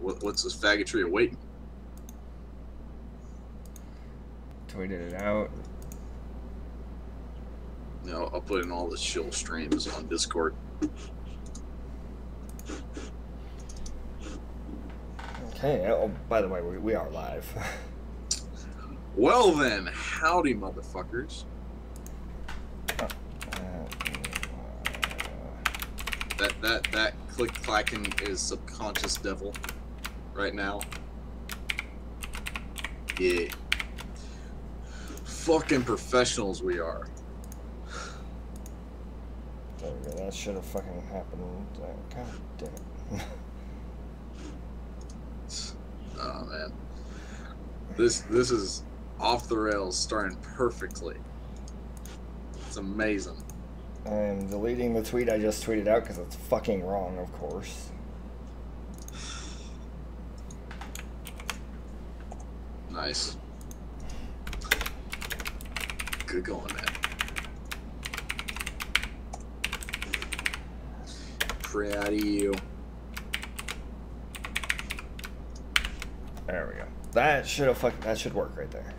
What's this faggotry awaiting? Tweeted it out. You know, I'll put in all the chill streams on Discord. Okay. Oh, by the way, we are live. Well then, howdy, motherfuckers. That click clacking is subconscious devil right now. Yeah. Fucking professionals we are. There we go. That should have fucking happened. God damn it. Oh man. This is off the rails, starting perfectly. It's amazing. I'm deleting the tweet I just tweeted out because it's fucking wrong, of course. Nice. Good going, man. Proud of you. There we go. That should work right there.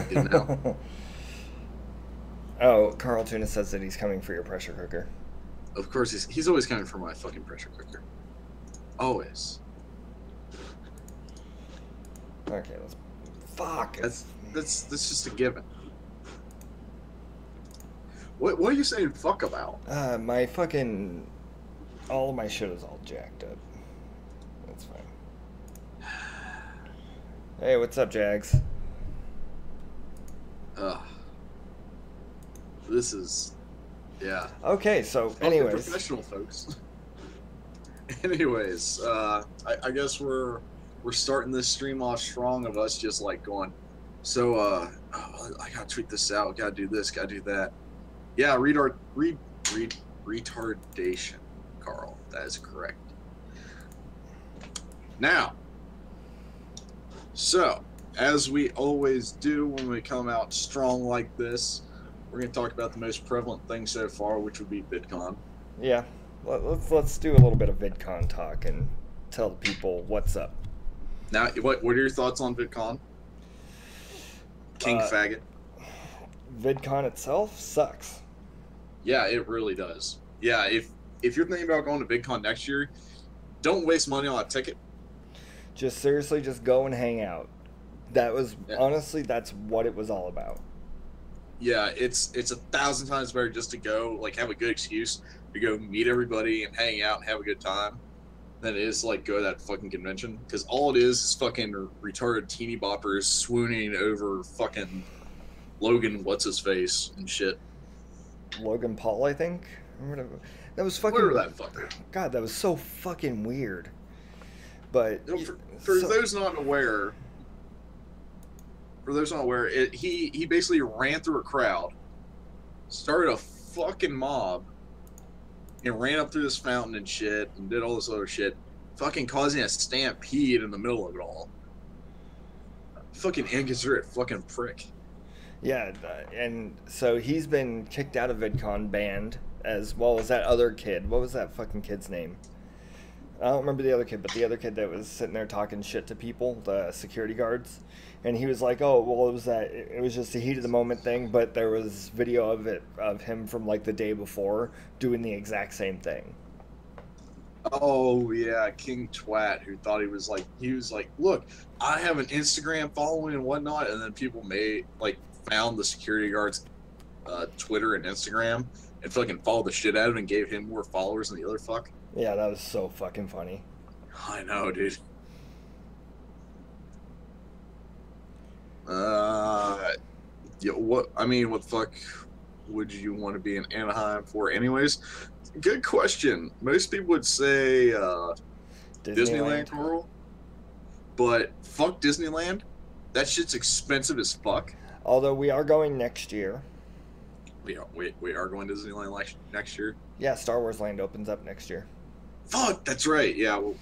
Good now. Oh, Carl Tuna says that he's coming for your pressure cooker. Of course, he's always coming for my fucking pressure cooker. Always. Okay, let's. Fuck. That's just a given. What are you saying fuck about? My fucking. All of my shit is all jacked up. That's fine. Hey, what's up, Jags? This is, yeah. Okay, so anyways, professional folks. Anyways, I guess we're starting this stream off strong of us just like going. So I gotta tweet this out. Gotta do this. Gotta do that. Yeah, retardation, Carl. That is correct. Now, so as we always do when we come out strong like this, we're going to talk about the most prevalent thing so far, which would be Vidcon. Yeah, let's do a little bit of Vidcon talk and tell the people what's up. Now, what are your thoughts on Vidcon? King faggot. Vidcon itself sucks. Yeah, it really does. Yeah, if you're thinking about going to VidCon next year, don't waste money on a ticket. Just seriously, just go and hang out. That was honestly, that's what it was all about. Yeah, it's 1,000 times better just to go, like, have a good excuse to go meet everybody and hang out and have a good time than it is to, like, go to that fucking convention. Because all it is fucking retarded teeny boppers swooning over fucking Logan what's-his-face and shit. Logan Paul, I think? That was fucking... Whatever that fucker. God, that was so fucking weird. But... For those not aware... he basically ran through a crowd, started a fucking mob, and ran up through this fountain and shit, and did all this other shit, fucking causing a stampede in the middle of it all. Fucking inconsiderate fucking prick. Yeah, and so he's been kicked out of VidCon, banned, as well as that other kid. What was that fucking kid's name? I don't remember the other kid, but the other kid that was sitting there talking shit to people, the security guards. And he was like, oh, well, it was just a heat of the moment thing, but there was video of him from like the day before doing the exact same thing. Oh yeah, King Twat, who thought he was like, look, I have an Instagram following and whatnot, and then people found the security guards Twitter and Instagram and fucking followed the shit out of him and gave him more followers than the other fuck. Yeah, that was so fucking funny. I know, dude. What the fuck would you want to be in Anaheim for anyways? Good question. Most people would say Disneyland, Carl. But fuck Disneyland. That shit's expensive as fuck. Although we are going next year. We are going to Disneyland next year. Yeah, Star Wars Land opens up next year. Fuck, that's right. Yeah, we're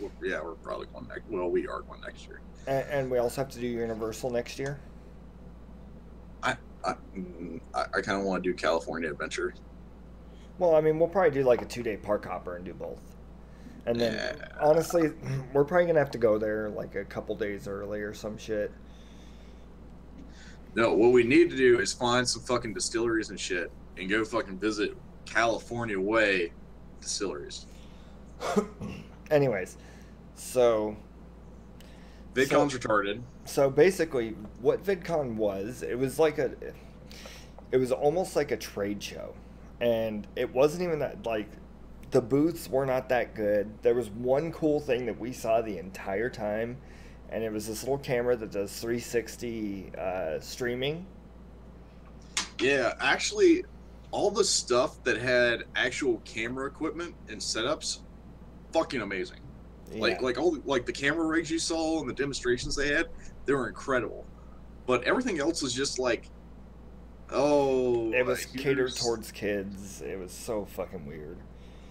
probably going next. Well, we are going next year. And we also have to do Universal next year. I kind of want to do California Adventure. Well, I mean, we'll probably do like a 2-day park hopper and do both. And then, honestly, we're probably gonna have to go there like a couple days early or some shit. No, what we need to do is find some fucking distilleries and shit and go fucking visit California Way distilleries. Anyways, so VidCon's retarded. So basically, what VidCon was, it was almost like a trade show, and it wasn't even that like the booths were not that good. There was one cool thing that we saw the entire time, and it was this little camera that does 360 streaming. Yeah, actually, all the stuff that had actual camera equipment and setups, fucking amazing. Yeah. Like the camera rigs you saw and the demonstrations they had, they were incredible. But everything else was just like, oh, it was catered towards kids. It was so fucking weird.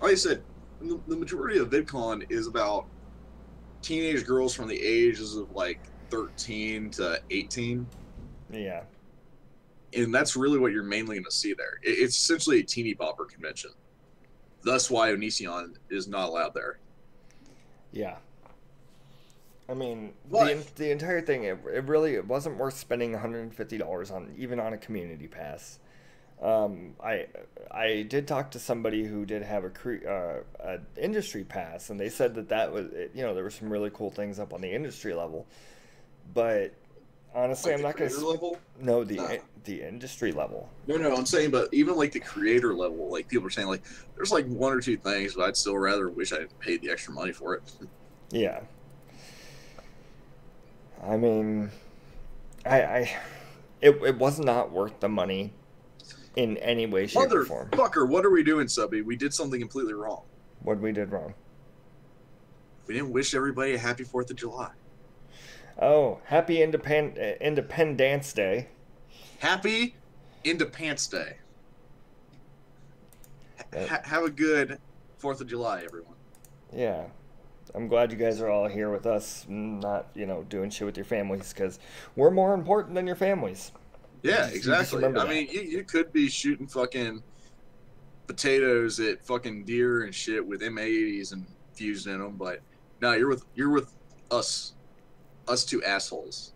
Like I said, the majority of VidCon is about teenage girls from the ages of like 13 to 18. Yeah. And that's really what you're mainly going to see there. It's essentially a teeny bopper convention. Thus why Onision is not allowed there. Yeah. I mean, But the entire thing, it really wasn't worth spending $150 on, even on a community pass. I did talk to somebody who did have a industry pass, and they said that was, there were some really cool things up on the industry level. But honestly, like I'm not going to. Level? No, the industry level. No, I'm saying, but even like the creator level, like people are saying, like there's like one or two things, but I'd still rather wish I had paid the extra money for it. Yeah. I mean, it was not worth the money in any way, shape, or form. Motherfucker, what are we doing, Subby? We did something completely wrong. What we did wrong? We didn't wish everybody a happy 4th of July. Oh, happy Independence Day. Happy Independence Day. Have a good 4th of July, everyone. Yeah. I'm glad you guys are all here with us, not, doing shit with your families, because we're more important than your families. Yeah, exactly. I mean, you could be shooting fucking potatoes at fucking deer and shit with M80s and fused in them, but no, you're with us two assholes.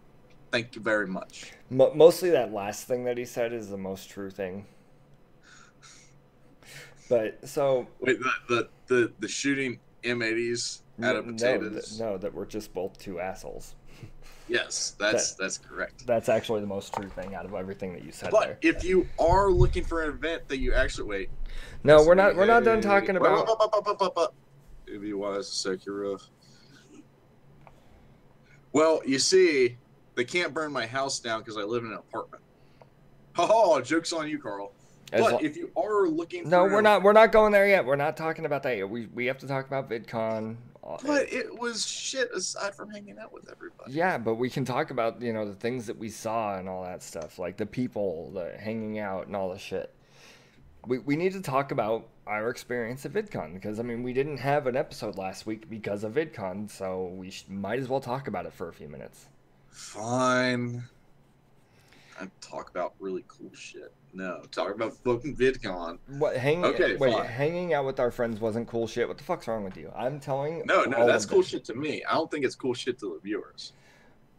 Thank you very much. Mostly that last thing that he said is the most true thing. But so wait, the shooting M80s out of potatoes. No, that we're just both two assholes. Yes, that's correct. That's actually the most true thing out of everything that you said. But if you are looking for an event that you actually wait. No, we're not done talking about. If you was Sekiro. Well, you see, they can't burn my house down because I live in an apartment. Ha, joke's on you, Carl. But if you are looking for we're not going there yet. We're not talking about that yet. We have to talk about VidCon. But it was shit aside from hanging out with everybody. Yeah, but we can talk about, the things that we saw and all that stuff, like the people, the hanging out and all the shit. We need to talk about our experience at VidCon because, we didn't have an episode last week because of VidCon, so we might as well talk about it for a few minutes. Fine. I talk about really cool shit. No, talk about fucking VidCon. What hanging out with our friends wasn't cool shit. What the fuck's wrong with you? I'm telling you. No, that's cool shit to me. I don't think it's cool shit to the viewers.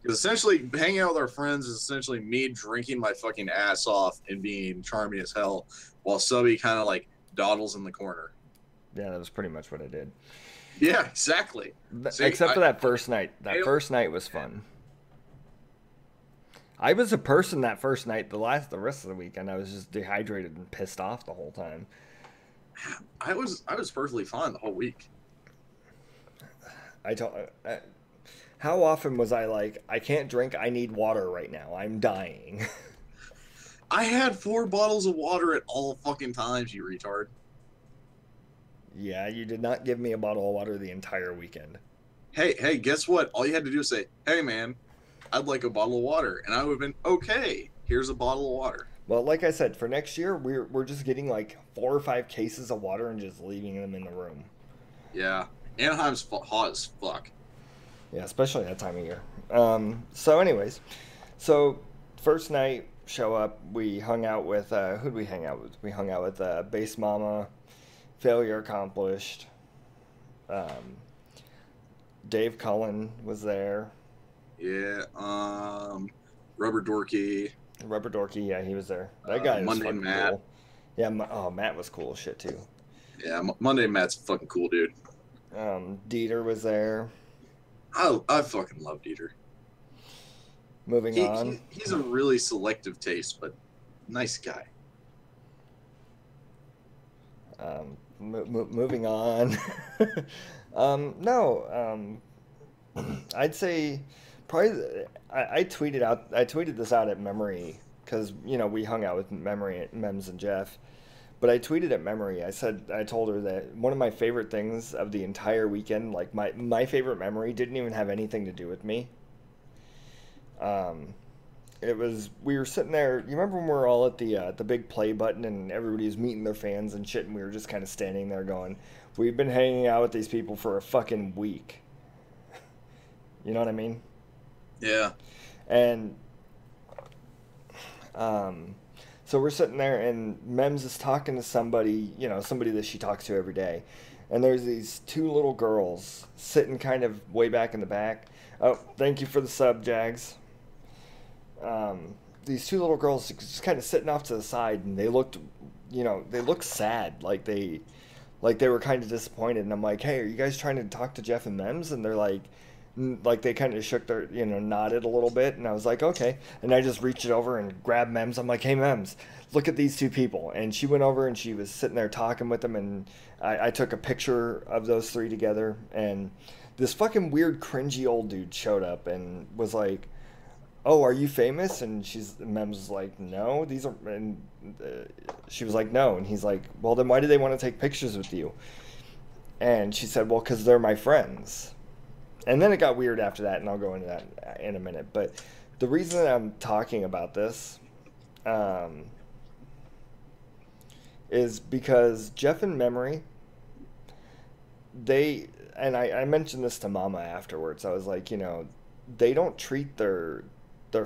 Because essentially, hanging out with our friends is essentially me drinking my fucking ass off and being charming as hell, while Subby kind of like dawdles in the corner. Yeah, that was pretty much what I did. Yeah, exactly. Except for that first night. That first night was fun. I was a person that first night. The rest of the weekend, I was just dehydrated and pissed off the whole time. I was perfectly fine the whole week. How often was I like, I can't drink, I need water right now, I'm dying. I had 4 bottles of water at all fucking times, you retard. Yeah, you did not give me a bottle of water the entire weekend. Hey, guess what? All you had to do was say, hey man, I'd like a bottle of water, and I would have been, okay, here's a bottle of water. Well, like I said, for next year, we're just getting like 4 or 5 cases of water and just leaving them in the room. Yeah, Anaheim's hot as fuck. Yeah, especially that time of year. So anyways, first night, show up, we hung out with, who'd we hang out with? We hung out with Base Mama, Failure accomplished. Um, Dave Cullen was there. Yeah. Rubber Dorky. Rubber Dorky, yeah, he was there. That guy was Monday fucking Matt. cool. Yeah, oh, Matt was cool as shit too. Yeah, Monday Matt's fucking cool, dude. Dieter was there. I fucking love Dieter. Moving on. He's a really selective taste, but nice guy. Moving on. No, I'd say probably I tweeted this out at Memory because we hung out with Memory, Mems, and Jeff. But I tweeted at Memory. I told her that one of my favorite things of the entire weekend, like my favorite memory, didn't even have anything to do with me. It was, we were sitting there. You remember when we were all at the big play button and everybody was meeting their fans and shit, and we were just kind of standing there going, "We've been hanging out with these people for a fucking week." You know what I mean? Yeah. And so we're sitting there, and Mems is talking to somebody, somebody that she talks to every day. And there's these two little girls sitting kind of way back in the back. Oh, thank you for the sub, Jags. These two little girls just kind of sitting off to the side, and they looked sad, like they were kind of disappointed. And I'm like, "Hey, are you guys trying to talk to Jeff and Mems?" And they're like they kind of shook their, nodded a little bit. And I was like, "Okay." And I just reached over and grabbed Mems. I'm like, "Hey, Mems, look at these two people." And she went over and she was sitting there talking with them. And I took a picture of those three together. And this fucking weird, cringy old dude showed up and was like, "Oh, are you famous?" And Mems was like, "No, these are," and she was like, "No." And he's like, "Well, then why do they want to take pictures with you?" And she said, "Well, because they're my friends." And then it got weird after that, and I'll go into that in a minute. But the reason that I'm talking about this is because Jeff and Memory, I mentioned this to Mama afterwards. I was like, they don't treat their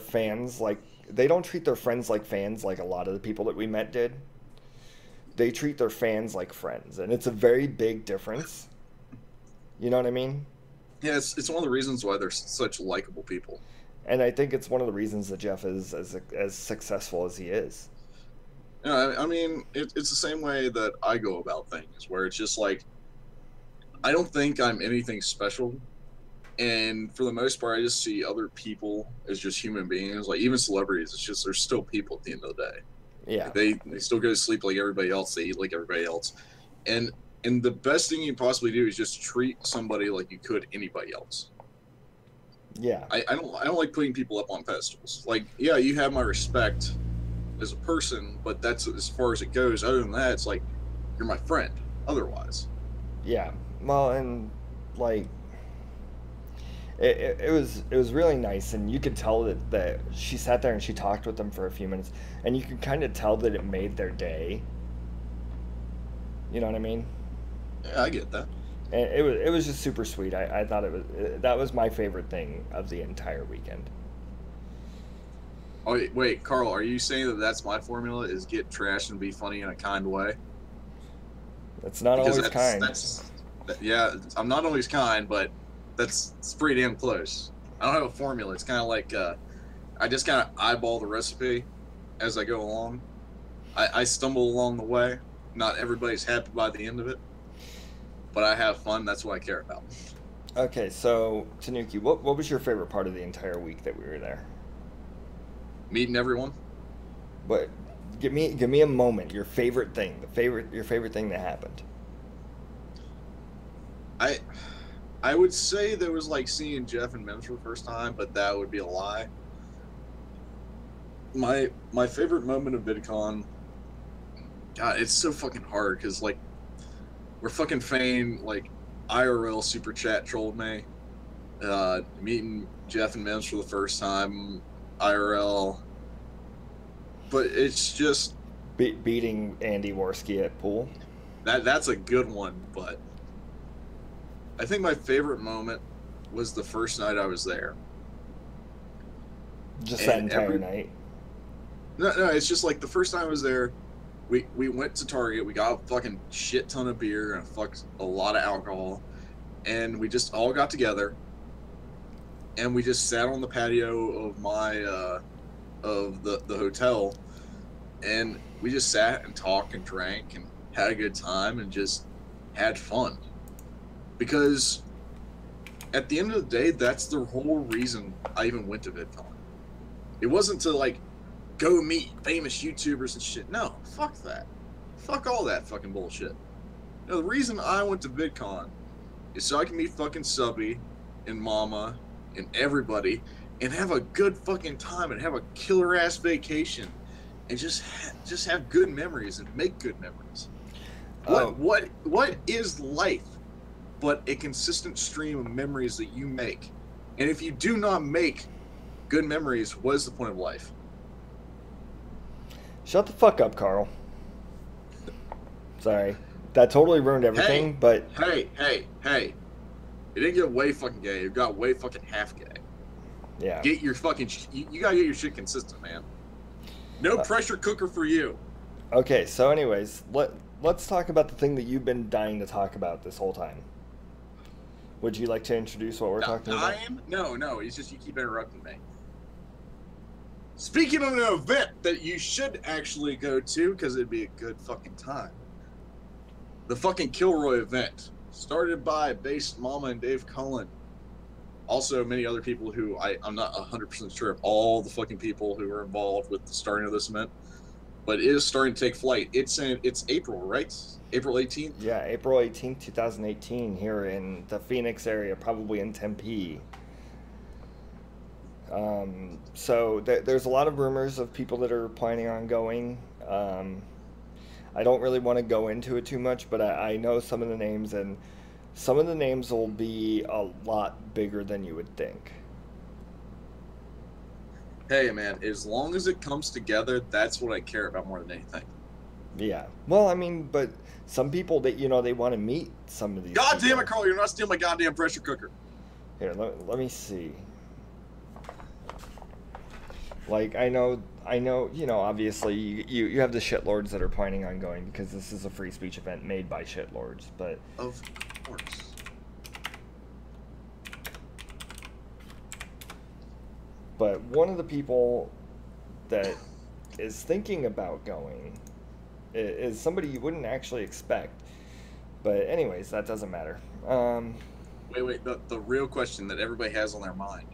fans like, they don't treat their friends like fans like a lot of the people that we met did. They treat their fans like friends, and it's a very big difference. You know what I mean? Yeah, it's one of the reasons why they're such likable people. And I think it's one of the reasons that Jeff is as successful as he is. Yeah, I mean, it's the same way that I go about things, where it's just like, I don't think I'm anything special. And for the most part, I just see other people as just human beings. Like, even celebrities, it's just, they're still people at the end of the day. Yeah. Like, they still go to sleep like everybody else. They eat like everybody else. And the best thing you can possibly do is just treat somebody like you could anybody else. Yeah. I don't like putting people up on pedestals. Like, yeah, you have my respect as a person, but that's as far as it goes. Other than that, it's like, you're my friend otherwise. Yeah. Well, and like, it was really nice, and you could tell that she sat there and she talked with them for a few minutes, and you could kind of tell that it made their day. You know what I mean? Yeah, I get that. And it was just super sweet. I thought that was my favorite thing of the entire weekend. Oh, wait, Carl, are you saying that that's my formula, is get trashed and be funny in a kind way? It's not Because always kind. Yeah, I'm not always kind, but it's pretty damn close. I don't have a formula. It's kind of like, I just kind of eyeball the recipe as I go along. I stumble along the way. Not everybody's happy by the end of it, but I have fun. That's what I care about. Okay, so Tanuki, what was your favorite part of the entire week that we were there? Meeting everyone. What? Give me a moment. Your favorite thing. Your favorite thing that happened. I would say there was like seeing Jeff and Mims for the first time, but that would be a lie. My favorite moment of VidCon, God, it's so fucking hard because like we're fucking Fane, like IRL super chat trolled me. Meeting Jeff and Mims for the first time, IRL. But it's just beating Andy Worski at pool. That's a good one, but I think my favorite moment was the first night I was there. Just that entire night? No, it's just like the first time I was there, we went to Target. We got a fucking shit ton of beer and a lot of alcohol, and we just all got together, and we just sat on the patio of the hotel, and we just sat and talked and drank and had a good time and just had fun. Because at the end of the day, that's the whole reason I even went to VidCon. It wasn't to like go meet famous YouTubers and shit. No, fuck that. Fuck all that fucking bullshit. No, the reason I went to VidCon is so I can meet fucking Subby and Mama and everybody and have a good fucking time and have a killer ass vacation and just have good memories and make good memories. What is life but a consistent stream of memories that you make? And if you do not make good memories, what is the point of life? Shut the fuck up, Carl. Sorry. That totally ruined everything, but... Hey. It didn't get way fucking gay. It got way fucking half gay. Yeah. Get your fucking... You gotta get your shit consistent, man. No pressure cooker for you. Okay, so anyways, let's talk about the thing that you've been dying to talk about this whole time. Would you like to introduce what we're talking about? No. It's just you keep interrupting me. Speaking of an event that you should actually go to, because it'd be a good fucking time. The fucking Kilroy event. Started by Bass Mama and Dave Cullen. Also, many other people who I'm not 100% sure of all the fucking people who were involved with the starting of this event. But it is starting to take flight. It's April, right? April 18th? Yeah, April 18th, 2018, here in the Phoenix area, probably in Tempe. So there's a lot of rumors of people that are planning on going. I don't really want to go into it too much, but I know some of the names, and some of the names will be a lot bigger than you would think. Hey, man, as long as it comes together, that's what I care about more than anything. Yeah. Well, I mean, but some people that, they want to meet some of these God people. damn it, Carl, you're not stealing my goddamn pressure cooker. Here, let me see. Like, I know, obviously, you have the shitlords that are planning on going because this is a free speech event made by shitlords, but... Of course. But one of the people that is thinking about going is somebody you wouldn't actually expect. But anyways, that doesn't matter. Wait. The real question that everybody has on their mind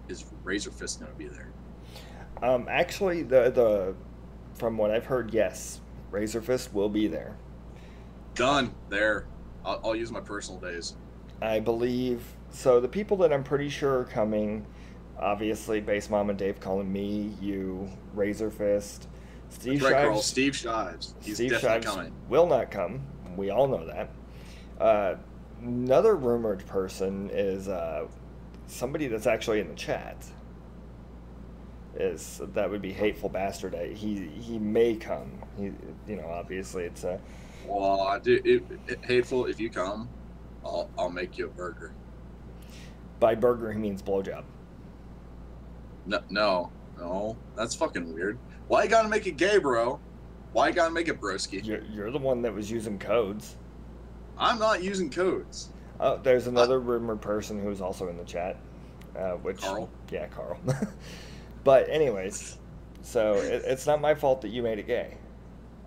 is Razor Fist going to be there? Actually, the from what I've heard, yes, Razor Fist will be there. Done. There. I'll use my personal days. I believe so. The people that I'm pretty sure are coming, obviously, Bass Mom and Dave Cullen, me, you, Razor Fist, Steve That's right, Shives. Carl. Steve Shives. He's definitely coming. Will not come. We all know that. Another rumored person is somebody that's actually in the chat. That would be Hateful Bastard. He may come. Obviously it's a... Well, dude, Hateful, if you come, I'll make you a burger. By burger, he means blowjob. No, that's fucking weird. Why you gotta make it gay, bro? Why you gotta make it broski? You're the one that was using codes. I'm not using codes. Oh, there's another rumored person who's also in the chat. Carl? Yeah, Carl. But anyways, so it's not my fault that you made it gay.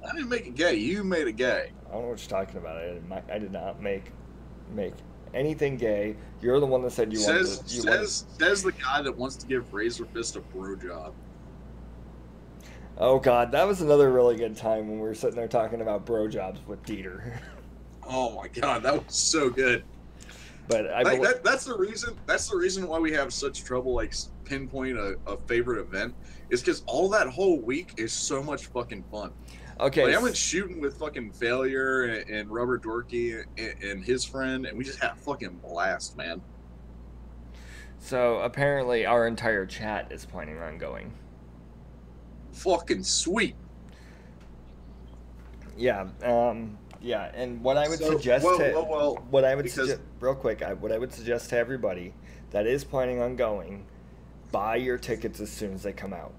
I didn't make it gay. You made it gay. I don't know what you're talking about. I did not make anything gay. You're the one that said Says the guy that wants to give Razor Fist a bro job. Oh God, that was another really good time when we were sitting there talking about bro jobs with Dieter. Oh my God, that was so good. But that's the reason. That's the reason why we have such trouble pinpoint a favorite event. Is because all that whole week is so much fucking fun. Okay. I went shooting with fucking Failure and Rubber Dorky and his friend, and we just had a fucking blast, man. So apparently our entire chat is planning on going. Fucking sweet. Yeah. Yeah. And what I would suggest what I would suggest to everybody that is planning on going, buy your tickets as soon as they come out.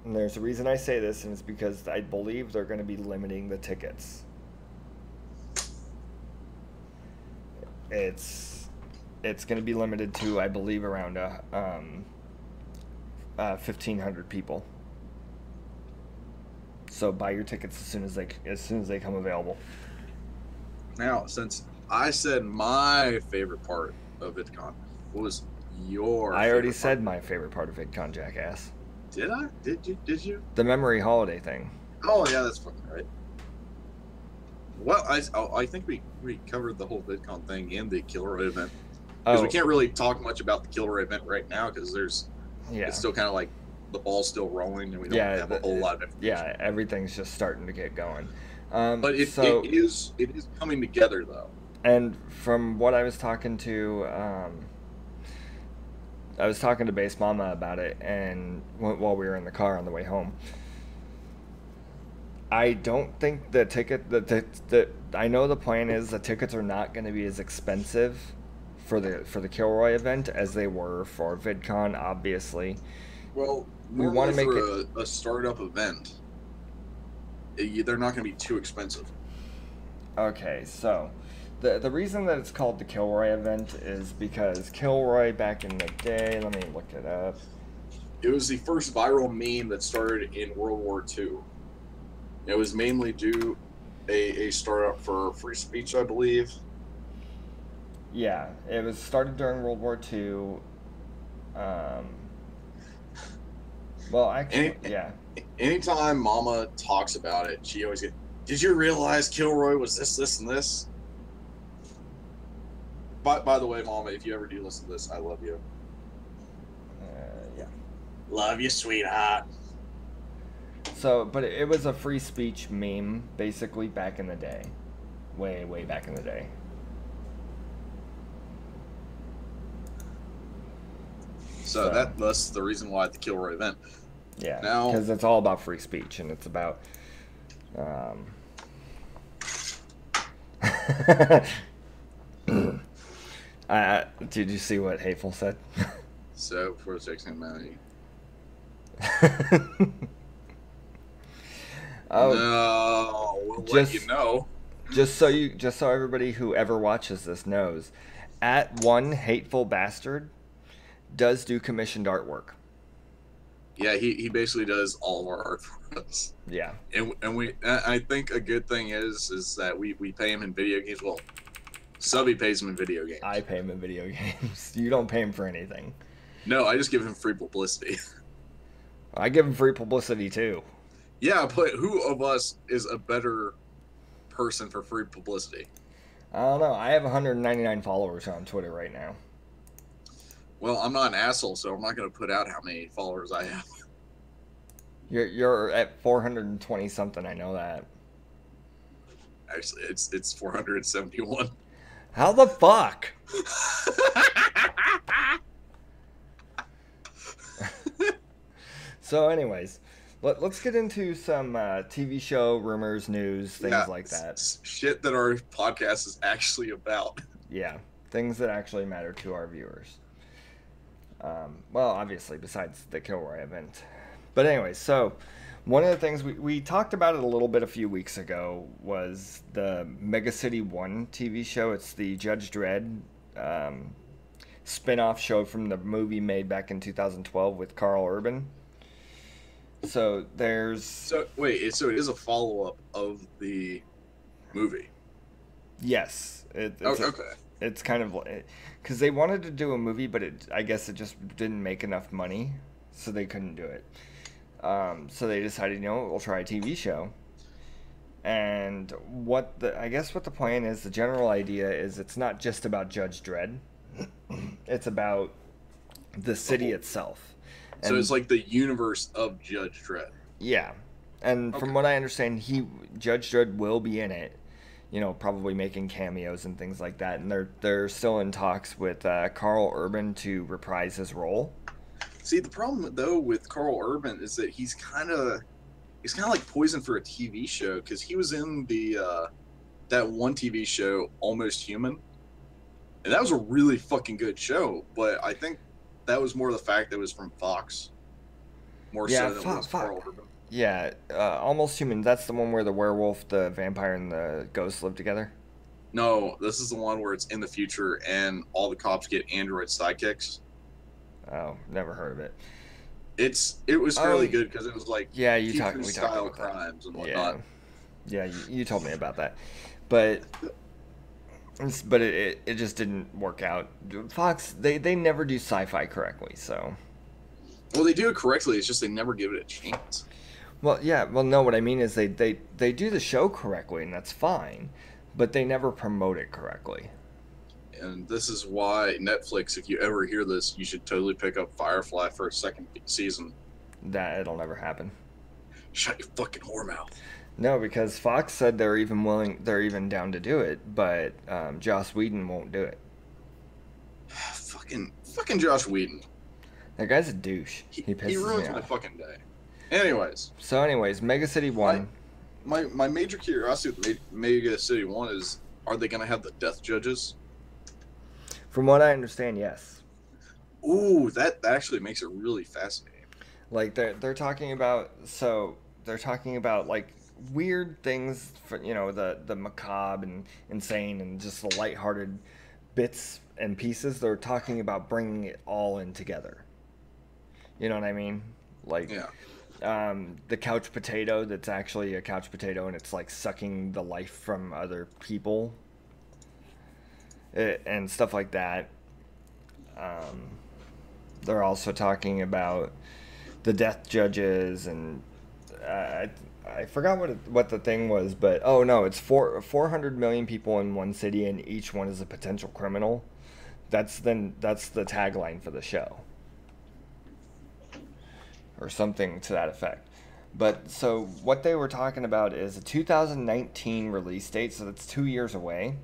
And there's a reason I say this, and it's because I believe they're going to be limiting the tickets. It's going to be limited to, I believe, around 1,500 people. So buy your tickets as soon as they come available. Now, since I said my favorite part of VidCon, what was your? I already said my favorite part of VidCon, jackass. Did I? Did you? The memory holiday thing. Oh yeah, that's fucking right. Well, I think we covered the whole VidCon thing and the Kilroy event. Because we can't really talk much about the Kilroy event right now because it's still kind of like the ball's still rolling and we don't have a whole lot of information. Yeah, everything's just starting to get going. But it is coming together though. And from what I was talking to Base Mama about it, and while we were in the car on the way home, I don't think the ticket I know the plan is the tickets are not going to be as expensive for the Kilroy event as they were for VidCon, obviously. Well, we want to make it a startup event. They're not going to be too expensive. Okay, so the reason that it's called the Kilroy event is because Kilroy back in the day, let me look it up. It was the first viral meme that started in World War II. It was mainly due a startup for free speech, I believe. Yeah, it was started during World War II. Well, actually, yeah. Anytime Mama talks about it, she always gets, did you realize Kilroy was this, and this? By the way, Mama, if you ever do listen to this, I love you. Yeah. Love you, sweetheart. So, but it was a free speech meme, basically, back in the day. Way, way back in the day. So that's the reason why the Kilroy event. Yeah, because it's all about free speech, and it's about... did you see what Hateful said? So, for a second, Manny. No, we'll let you know. Just so everybody who ever watches this knows, @1HatefulBastard does do commissioned artwork. Yeah, he basically does all of our art for us. Yeah, and I think a good thing is that we pay him in video games. Well, Subby pays him in video games. I pay him in video games. You don't pay him for anything. No, I just give him free publicity. I give him free publicity too. Yeah, but who of us is a better person for free publicity? I don't know. I have 199 followers on Twitter right now. Well, I'm not an asshole, so I'm not going to put out how many followers I have. You're at 420 something. I know that. Actually, it's 471. How the fuck? So, anyways, let's get into some TV show rumors, news, things like that. Shit that our podcast is actually about. Yeah, things that actually matter to our viewers. Well, obviously, besides the Kilroy event. But anyways, so one of the things we talked about it a little bit a few weeks ago was the Mega City 1 TV show. It's the Judge Dredd spin-off show from the movie made back in 2012 with Carl Urban. So there's... So it is a follow-up of the movie? Yes. Okay. It's kind of... Because they wanted to do a movie, but I guess it just didn't make enough money, so they couldn't do it. So they decided, we'll try a TV show. And I guess what the plan is, the general idea is it's not just about Judge Dredd. It's about the city itself. So it's like the universe of Judge Dredd. Yeah. And from what I understand, Judge Dredd will be in it. Probably making cameos and things like that. And they're still in talks with Carl Urban to reprise his role. See, the problem though with Carl Urban is that he's kind of like poison for a TV show, because he was in that one TV show, Almost Human, and that was a really fucking good show. But I think that was more the fact that it was from Fox. more Yeah, so than it was Carl Urban. Yeah, Almost Human. That's the one where the werewolf, the vampire, and the ghost live together. No, this is the one where it's in the future and all the cops get android sidekicks. Oh, never heard of it. It was Oh, fairly good because it was like yeah, future we talked style about that. crimes and Yeah, whatnot. yeah, you told me about that, but it just didn't work out. Fox, they never do sci-fi correctly, so. Well, they do it correctly. It's just they never give it a chance. Well, yeah, well, no, what I mean is they do the show correctly, and that's fine, but they never promote it correctly. And this is why Netflix, if you ever hear this, you should totally pick up Firefly for a second season. That it'll never happen. Shut your fucking whore mouth. No, because Fox said they're even down to do it, but Joss Whedon won't do it. fucking Josh Whedon. That guy's a douche. He pisses He ruins me my off. fucking day. Anyways. So, Mega City 1. My major curiosity with Mega City 1 is, are they going to have the death judges? From what I understand, yes. Ooh, that actually makes it really fascinating. Like they're talking about like weird things for the macabre and insane and just the lighthearted bits and pieces. They're talking about bringing it all in together. You know what I mean? Like the couch potato that's actually a couch potato and it's like sucking the life from other people. And stuff like that. They're also talking about the death judges and I forgot what the thing was, but oh no, it's 400 million people in one city and each one is a potential criminal. That's the tagline for the show. Or something to that effect. But so what they were talking about is a 2019 release date, so that's 2 years away.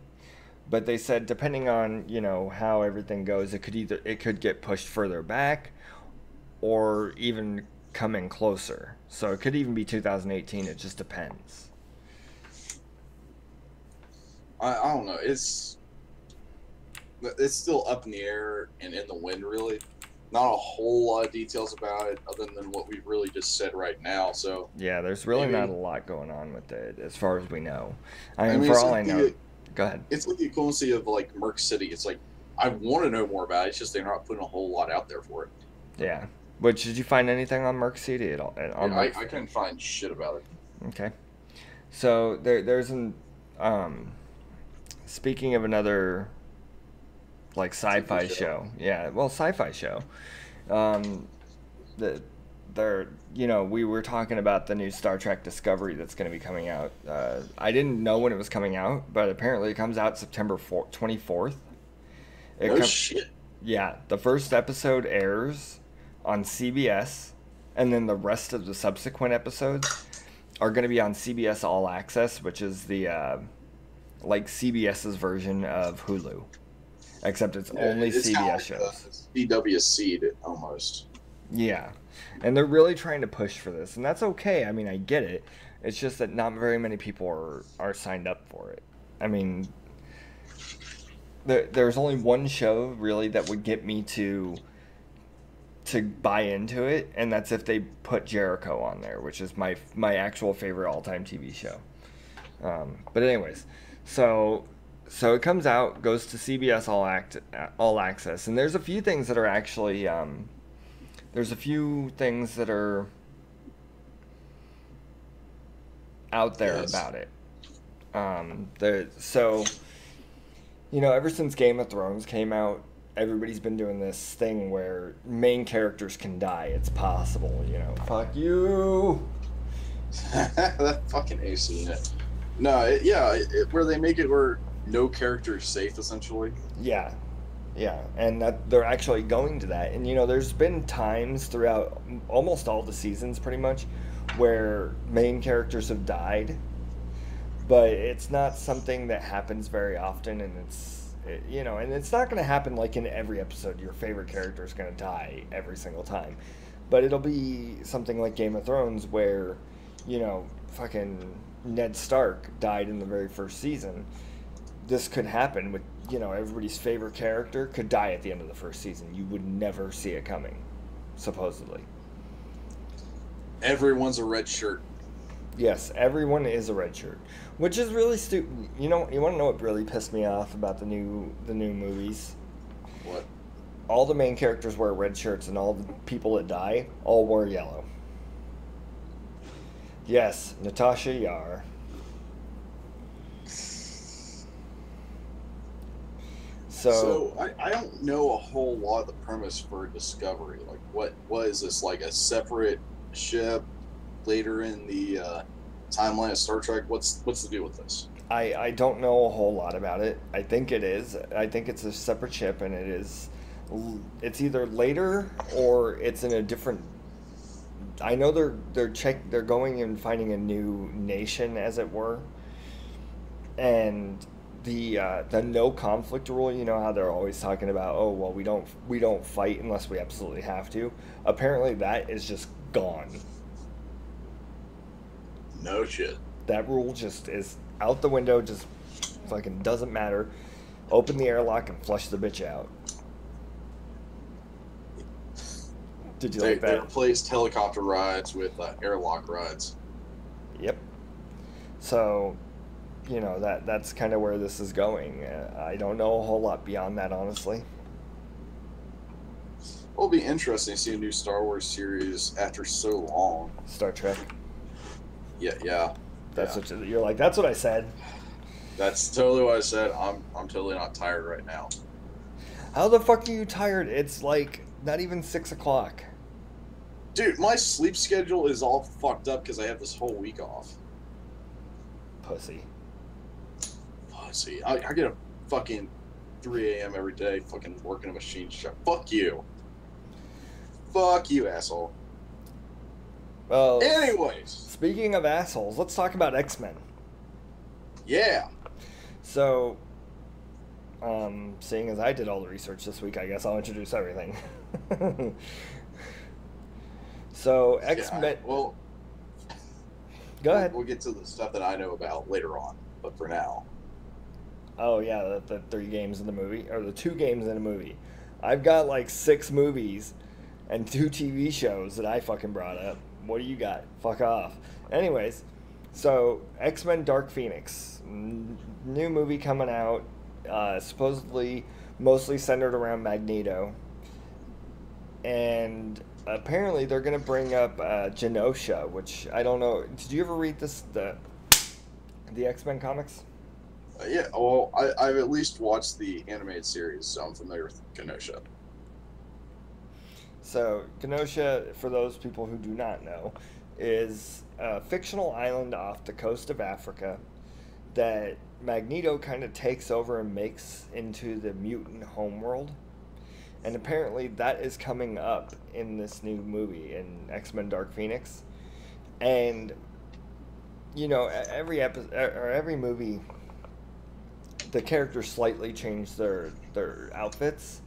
But they said depending on, how everything goes, it could get pushed further back or even come in closer. So it could even be 2018, it just depends. I don't know. It's still up in the air and in the wind, really. Not a whole lot of details about it other than what we really just said right now. So yeah, there's really not a lot going on with it as far as we know. I mean, for all I know... Go ahead. It's like the equivalency of like Merc City. It's like I want to know more about it. It's just they're not putting a whole lot out there for it. Yeah. Which, did you find anything on Merc City at all? I couldn't find shit about it. Okay. So there's an speaking of another like sci-fi show. Yeah, well, sci-fi show. We were talking about the new Star Trek Discovery that's going to be coming out. I didn't know when it was coming out, but apparently it comes out September 24th. Shit. Yeah, the first episode airs on CBS, and then the rest of the subsequent episodes are going to be on CBS All Access, which is the like CBS's version of Hulu, except it's only CBS shows. CW Seed almost. Yeah. And they're really trying to push for this, and that's okay. I mean, I get it. It's just that not very many people are signed up for it. I mean, there's only one show really that would get me to buy into it, and that's if they put Jericho on there, which is my actual favorite all-time TV show. But anyways, so it comes out, goes to CBS All Access, and there's a few things that are actually there's a few things that are out there about it. Ever since Game of Thrones came out, everybody's been doing this thing where main characters can die. It's possible, Fuck you! That fucking AC in it. No, where they make it where no character is safe, essentially. Yeah. Yeah, and that they're actually going to that. And, there's been times throughout almost all the seasons, pretty much, where main characters have died. But it's not something that happens very often, and and it's not going to happen like in every episode. Your favorite character is going to die every single time. But it'll be something like Game of Thrones where, fucking Ned Stark died in the very first season. This could happen with, everybody's favorite character could die at the end of the first season. You would never see it coming, supposedly. Everyone's a red shirt. Yes, everyone is a red shirt, which is really stupid. You know, you want to know what really pissed me off about the new movies? What? All the main characters wear red shirts, and all the people that die all wear yellow. Yes, Natasha Yar. So I don't know a whole lot of the premise for Discovery. Like, what is this, like a separate ship later in the timeline of Star Trek? What's the deal with this? I don't know a whole lot about it. I think it is. I think it's a separate ship, and it is. It's either later or it's in a different. I know they're going and finding a new nation, as it were, and the no conflict rule. You know how they're always talking about, oh well, we don't fight unless we absolutely have to. Apparently, that is just gone. No shit. That rule just is out the window. Just fucking doesn't matter. Open the airlock and flush the bitch out. Did you like that? They replaced helicopter rides with airlock rides. Yep. So, you know, that's kind of where this is going. I don't know a whole lot beyond that, honestly. It'll be interesting to see a new Star Wars series after so long. Star Trek. Yeah. That's what you're like. That's what I said. That's totally what I said. I'm totally not tired right now. How the fuck are you tired? It's like not even 6 o'clock. Dude, my sleep schedule is all fucked up because I have this whole week off. Pussy. I get a fucking 3 a.m. every day fucking working a machine shop. Fuck you. Fuck you, asshole. Well, anyways. Speaking of assholes, let's talk about X-Men. Yeah. So, seeing as I did all the research this week, I guess I'll introduce everything. So, X-Men... Yeah, well... Go ahead. We'll get to the stuff that I know about later on, but for now... Oh, yeah, the 3 games in the movie, or the 2 games in a movie. I've got like 6 movies and 2 TV shows that I fucking brought up. What do you got? Fuck off. Anyways, so X-Men Dark Phoenix. New movie coming out, supposedly mostly centered around Magneto. And apparently they're going to bring up Genosha, which I don't know. Did you ever read the X-Men comics? Yeah, well, I've at least watched the animated series, so I'm familiar with Genosha. So, Genosha, for those people who do not know, is a fictional island off the coast of Africa that Magneto kind of takes over and makes into the mutant homeworld. And apparently that is coming up in this new movie, in X-Men Dark Phoenix. And, you know, every episode, or every movie, the characters slightly change their outfits.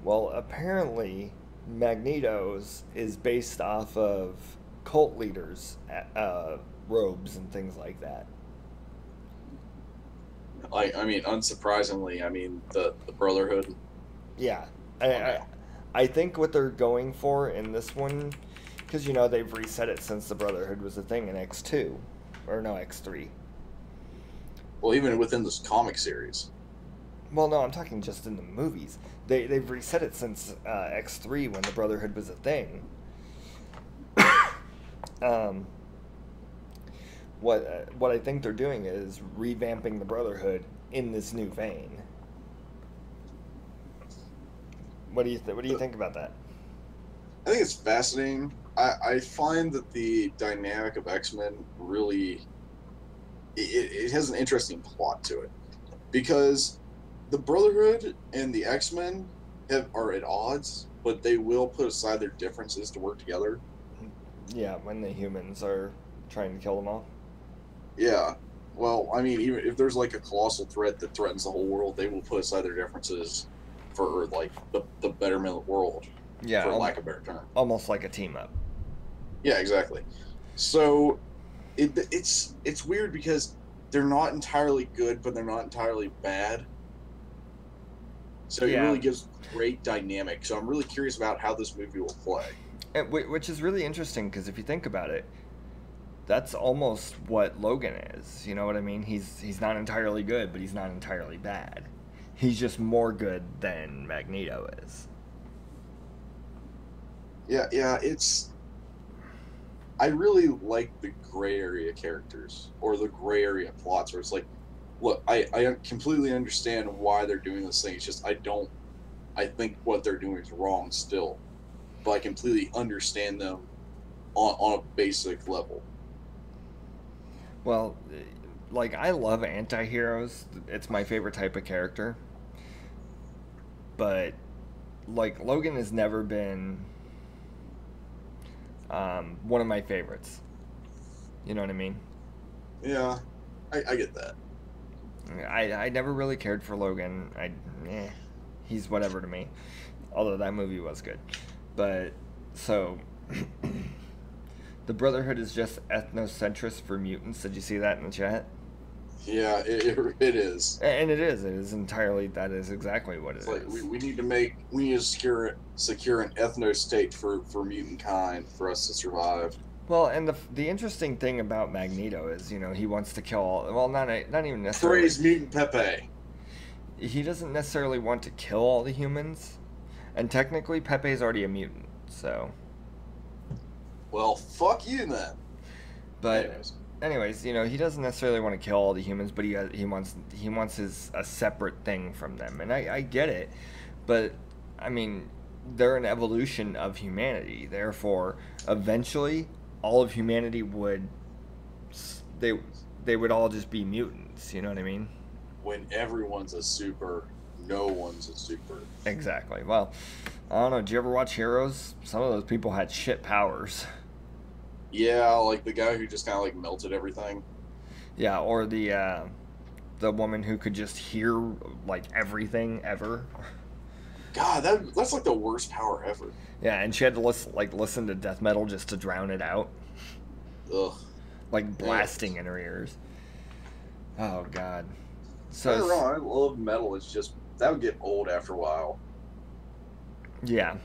Well, apparently Magneto's is based off of cult leaders' robes and things like that. Like, I mean, unsurprisingly, I mean, the Brotherhood. Yeah. I think what they're going for in this one, because, you know, they've reset it since the Brotherhood was a thing in X2, or no, X3. Well, even within this comic series. Well, no, I'm talking just in the movies. They've reset it since X3 when the Brotherhood was a thing. What I think they're doing is revamping the Brotherhood in this new vein. What do you think about that? I think it's fascinating. I find that the dynamic of X-Men really it has an interesting plot to it, because the Brotherhood and the X-Men are at odds, but they will put aside their differences to work together. Yeah, when the humans are trying to kill them all. Yeah. Well, I mean, even if there's like a colossal threat that threatens the whole world, they will put aside their differences for like the betterment of the world. Yeah, for lack of a better term. Almost like a team up. Yeah, exactly. So it's weird because they're not entirely good, but they're not entirely bad. So it really gives great dynamic. So I'm really curious about how this movie will play. Which is really interesting because if you think about it, that's almost what Logan is. You know what I mean? He's not entirely good, but he's not entirely bad. He's just more good than Magneto is. Yeah, I really like the gray area characters or the gray area plots where it's like, look, I completely understand why they're doing this thing. It's just I think what they're doing is wrong still, but I completely understand them on a basic level. Well, like I love anti-heroes. It's my favorite type of character. But like Logan has never been one of my favorites. You know what I mean? Yeah, I get that. I never really cared for Logan. He's whatever to me. Although that movie was good. But so the Brotherhood is just ethnocentrist for mutants. Did you see that in the chat? Yeah, it is. And it is. It is entirely. That is exactly what it like is. we need to secure an ethno state for mutant kind for us to survive. Well, and the interesting thing about Magneto is, he wants to kill all. Well, not even necessarily. Praise mutant Pepe. He doesn't necessarily want to kill all the humans, and technically Pepe's already a mutant. So. Well, fuck you then. But. Anyways, he doesn't necessarily want to kill all the humans, but he wants a separate thing from them, and I get it, but I mean they're an evolution of humanity. Therefore, eventually, all of humanity would they would all just be mutants. You know what I mean? When everyone's a super, no one's a super. Exactly. Well, I don't know. Did you ever watch Heroes? Some of those people had shit powers. Yeah, like the guy who just kind of like melted everything. Yeah, or the woman who could just hear like everything ever. God, that's like the worst power ever. Yeah, and she had to listen to death metal just to drown it out. Ugh. Like blasting in her ears. Oh God. So don't get me wrong, I love metal. It's just that would get old after a while. Yeah.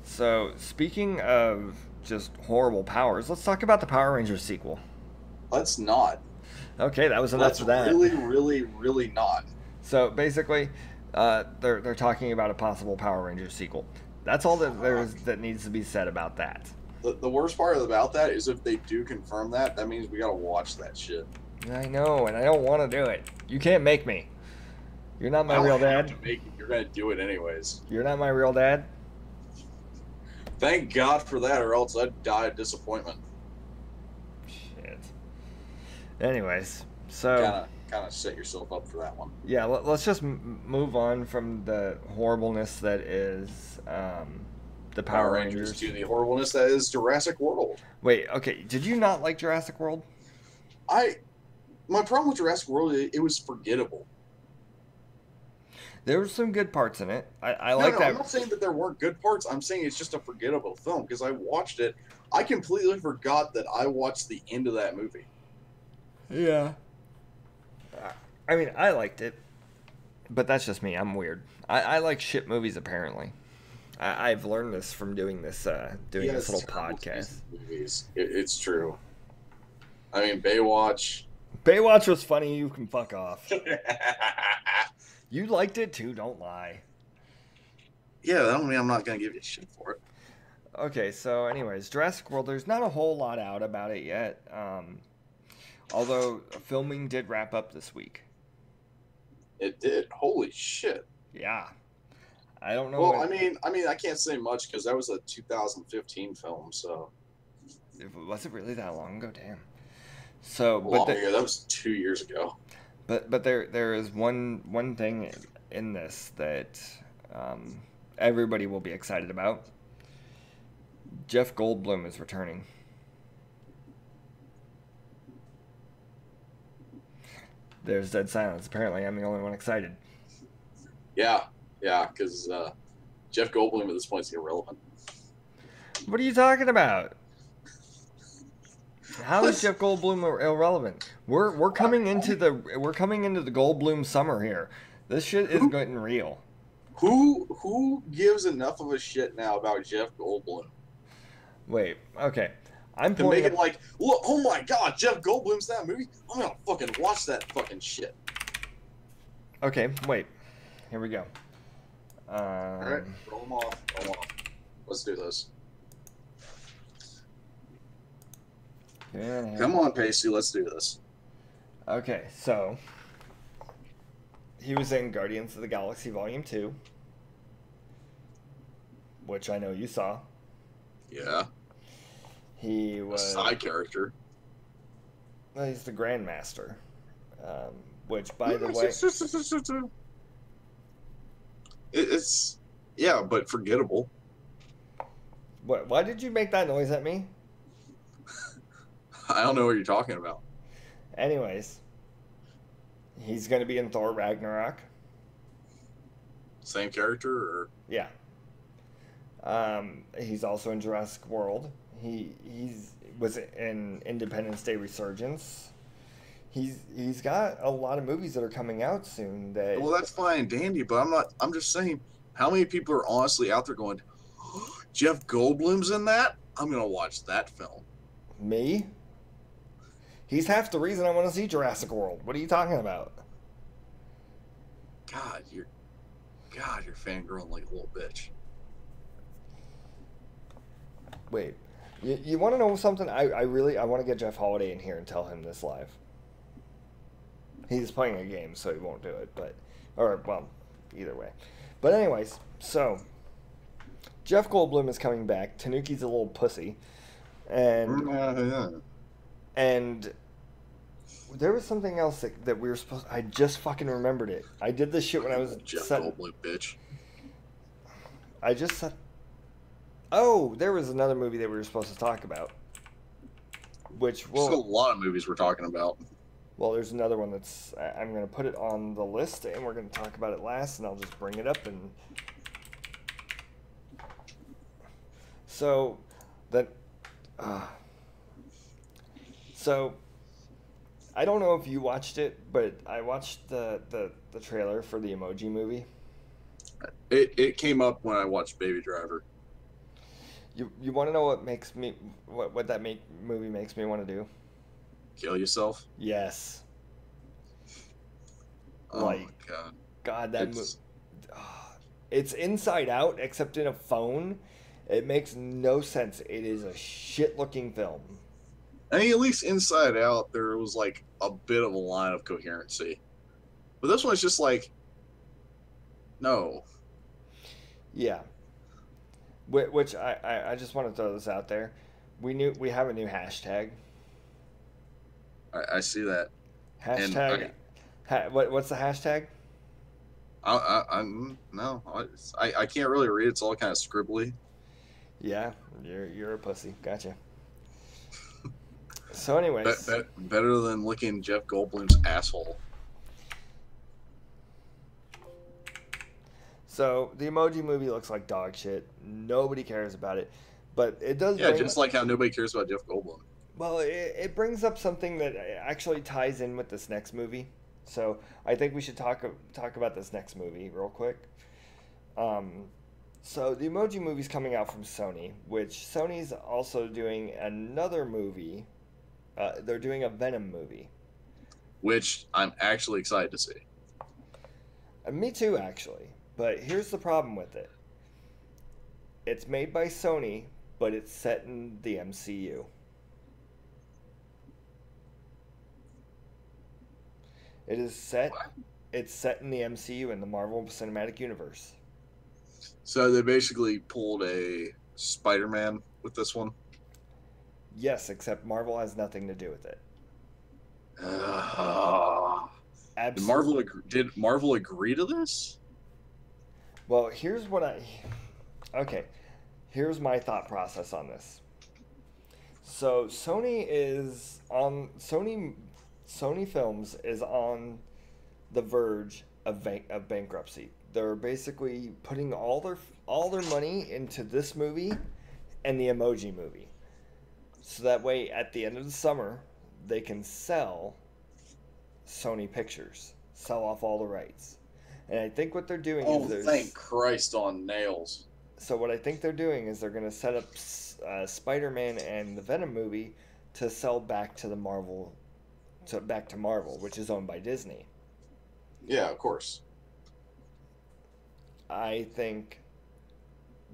So speaking of just horrible powers, let's talk about the Power Rangers sequel. Let's not. Okay, that was enough of that. Really, really, really not. So basically, they're talking about a possible Power Rangers sequel. That's all that needs to be said about that. The worst part about that is if they do confirm that means we gotta watch that shit. I know, and I don't want to do it. You can't make me. You're not my real dad. You're gonna do it anyways. You're not my real dad. Thank God for that, or else I'd die of disappointment. Shit. Anyways, so kind of set yourself up for that one. Yeah, let's just move on from the horribleness that is the Power Rangers to the horribleness that is Jurassic World. Wait, okay, did you not like Jurassic World? My problem with Jurassic World, it was forgettable. There were some good parts in it. I like that. I'm not saying that there weren't good parts. I'm saying it's just a forgettable film because I watched it. I completely forgot that I watched the end of that movie. Yeah. I mean, I liked it, but that's just me. I'm weird. I like shit movies, apparently. I've learned this from doing this this little podcast. Movies. It's true. I mean, Baywatch. Baywatch was funny. You can fuck off. You liked it too, don't lie. Yeah, that don't mean I'm not going to give you shit for it. Okay, so anyways, Jurassic World, there's not a whole lot out about it yet. Although filming did wrap up this week. It did. Holy shit. Yeah. I don't know. Well, I mean, I can't say much because that was a 2015 film, so. Was it really that long ago? Damn. So, that was 2 years ago. But there is one thing in this that everybody will be excited about. Jeff Goldblum is returning. There's dead silence. Apparently, I'm the only one excited. Yeah, because Jeff Goldblum at this point is irrelevant. What are you talking about? How is Jeff Goldblum irrelevant? We're coming into the Goldblum summer here. This shit is getting real. Who gives enough of a shit now about Jeff Goldblum Wait, okay. I'm to make pulling it up. like, look, oh my god, Jeff Goldblum's in that movie? I'm gonna fucking watch that fucking shit. Okay, wait. Here we go. Alright, roll them off. Roll them off. Let's do this. Come on, Pacey, let's do this. Okay, so he was in Guardians of the Galaxy Volume 2, which I know you saw. Yeah. He was a side character. Well, he's the Grandmaster, which, by the way, it's yeah, but forgettable. What? Why did you make that noise at me? I don't know what you're talking about. Anyways, he's going to be in Thor Ragnarok. Same character, or yeah. He's also in Jurassic World. He's was in Independence Day Resurgence. He's got a lot of movies that are coming out soon. That well, that's fine, dandy. But I'm just saying, how many people are honestly out there going, Jeff Goldblum's in that? I'm gonna watch that film. Me? He's half the reason I want to see Jurassic World. What are you talking about? God, you're fangirling like a little bitch. Wait, you want to know something? I want to get Jeff Holiday in here and tell him this live. He's playing a game, so he won't do it. Well, either way. But anyways, so Jeff Goldblum is coming back. Tanuki's a little pussy, and there was something else that we were supposed. I just fucking remembered it. I did this shit when I was Jeff Goldblum, bitch. I just said. Oh, there was another movie that we were supposed to talk about. Which There's a lot of movies we're talking about. Well, there's another one that's... I'm going to put it on the list, and we're going to talk about it last, and I'll just bring it up. And so, So, I don't know if you watched it, but I watched the trailer for the Emoji Movie. It came up when I watched Baby Driver. You want to know what makes me what that movie makes me want to do? Kill yourself? Yes. Oh my god. God, that movie. It's Inside Out, except in a phone. It makes no sense. It is a shit-looking film. I mean, at least Inside Out, there was like a bit of a line of coherency. But this one's just like, no. Yeah. Which I just want to throw this out there. We have a new hashtag. I see that. Hashtag. What's the hashtag? No, I can't really read. It's all kind of scribbly. Yeah, you're a pussy. Gotcha. So, anyways, better than licking Jeff Goldblum's asshole. So the Emoji Movie looks like dog shit. Nobody cares about it, but it does. Yeah, just like how nobody cares about Jeff Goldblum. Well, it brings up something that actually ties in with this next movie. So I think we should talk about this next movie real quick. So the Emoji Movie's coming out from Sony, which Sony's also doing another movie. They're doing a Venom movie, which I'm actually excited to see. Me too, actually. But here's the problem with it. It's made by Sony, but it's set in the MCU. It's set in the MCU, in the Marvel Cinematic Universe. So they basically pulled a Spider-Man with this one? Yes, except Marvel has nothing to do with it. Absolutely. Did Marvel agree to this? Well, here's my thought process on this. So Sony Films is on the verge of bankruptcy. They're basically putting all their money into this movie and the Emoji Movie. So that way at the end of the summer they can sell Sony Pictures, sell off all the rights. And I think what they're doing Oh, is thank Christ on nails. So what I think they're doing is they're going to set up Spider-Man and the Venom movie to sell back to the Marvel, back to Marvel, which is owned by Disney. Yeah, of course. I think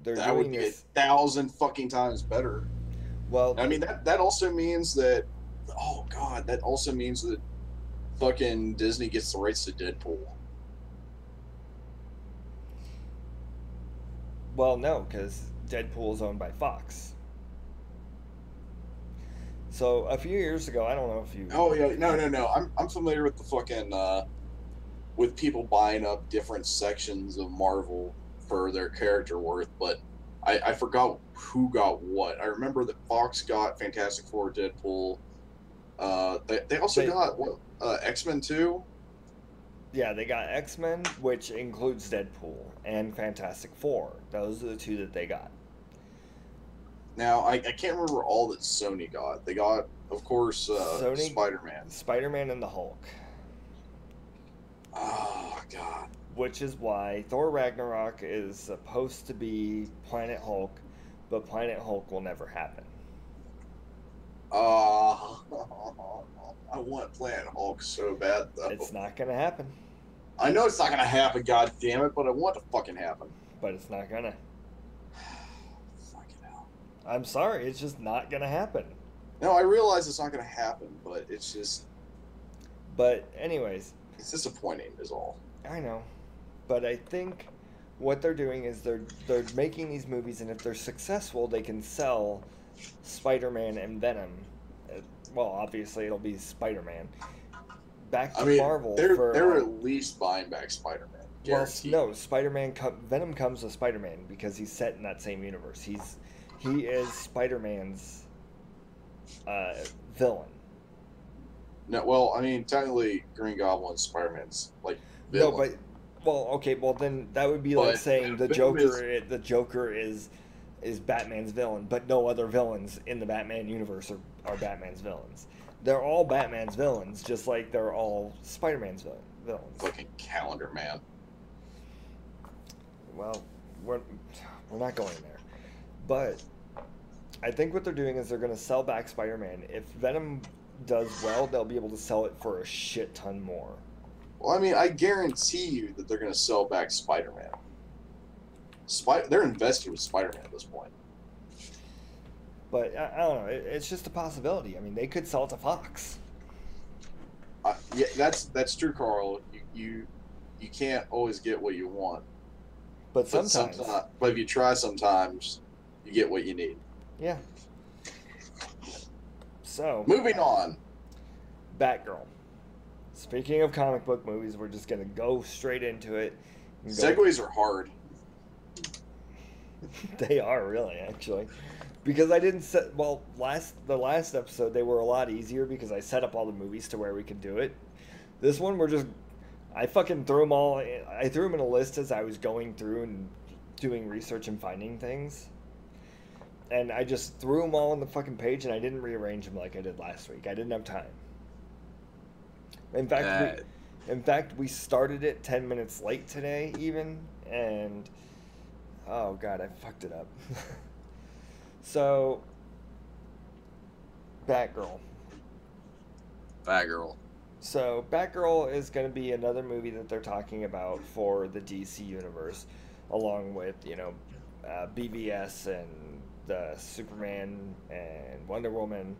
they're That would doing be this. 1,000 fucking times better. Well, I mean, that also means that, oh God, that also means that fucking Disney gets the rights to Deadpool. well, no, because Deadpool is owned by Fox. So a few years ago, I don't know if you. Oh yeah, no. I'm familiar with the fucking with people buying up different sections of Marvel for their character worth, but I forgot who got what. I remember that Fox got Fantastic Four, Deadpool. They also got what, X-Men 2. Yeah, they got X-Men, which includes Deadpool, and Fantastic Four. Those are the two that they got. Now I can't remember all that Sony got. They got, of course, Sony, Spider-Man. Spider-Man and the Hulk. Oh God. Which is why Thor Ragnarok is supposed to be Planet Hulk, but Planet Hulk will never happen. I want Planet Hulk so bad though. It's not gonna happen. I know it's not gonna happen, god damn it, but I want it to fucking happen. But it's not gonna. Fucking hell. I'm sorry, it's just not gonna happen. No, I realize it's not gonna happen, but it's just. But anyways. It's disappointing, is all. I know, but I think what they're doing is they're making these movies, and if they're successful, they can sell Spider-Man and Venom. Well, obviously it'll be Spider-Man back to Marvel. They're at least buying back Spider-Man. Guaranteed. Well, no, Venom comes with Spider-Man because he's set in that same universe. He is Spider-Man's villain. No, well, I mean, technically, Green Goblin's Spider-Man's like villain. No, but okay, well then that would be like saying the Joker is Batman's villain, but no other villains in the Batman universe are Batman's villains. They're all Batman's villains, just like they're all Spider-Man's villains. Fucking Calendar Man. Well, we're not going there, but I think what they're doing is they're going to sell back Spider-Man. If Venom does well, they'll be able to sell it for a shit ton more. Well, I mean, I guarantee you that they're going to sell back Spider-Man. They're invested with Spider-Man at this point. But I don't know. It's just a possibility. I mean, they could sell it to Fox. Yeah, that's true, Carl. You can't always get what you want. But sometimes. But if you try, sometimes you get what you need. Yeah. So. Moving on. Batgirl. Speaking of comic book movies, we're just gonna go straight into it. Segues are hard. They are really, actually, because I didn't set. Well, the last episode they were a lot easier because I set up all the movies to where we could do it. This one I fucking threw them all. I threw them in a list as I was going through and doing research and finding things, and I just threw them all on the fucking page, and I didn't rearrange them like I did last week. I didn't have time. In fact, we started it 10 minutes late today, even, and oh god, I fucked it up. So, Batgirl. So, Batgirl is going to be another movie that they're talking about for the DC universe, along with, BVS and the Superman and Wonder Woman.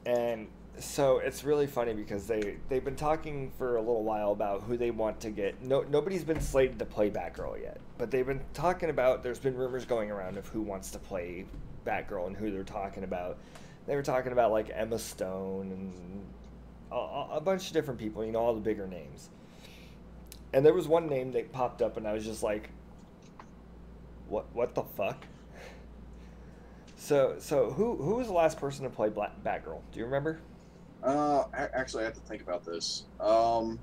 And so it's really funny because they've been talking for a little while about who they want to get. Nobody's been slated to play Batgirl yet, but they've been talking about. There's been rumors going around of who wants to play Batgirl and who they're talking about. They were talking about like Emma Stone and a bunch of different people. All the bigger names. And there was one name that popped up, and I was just like, "What the fuck?" So who was the last person to play Batgirl? Do you remember? Actually, I have to think about this. God,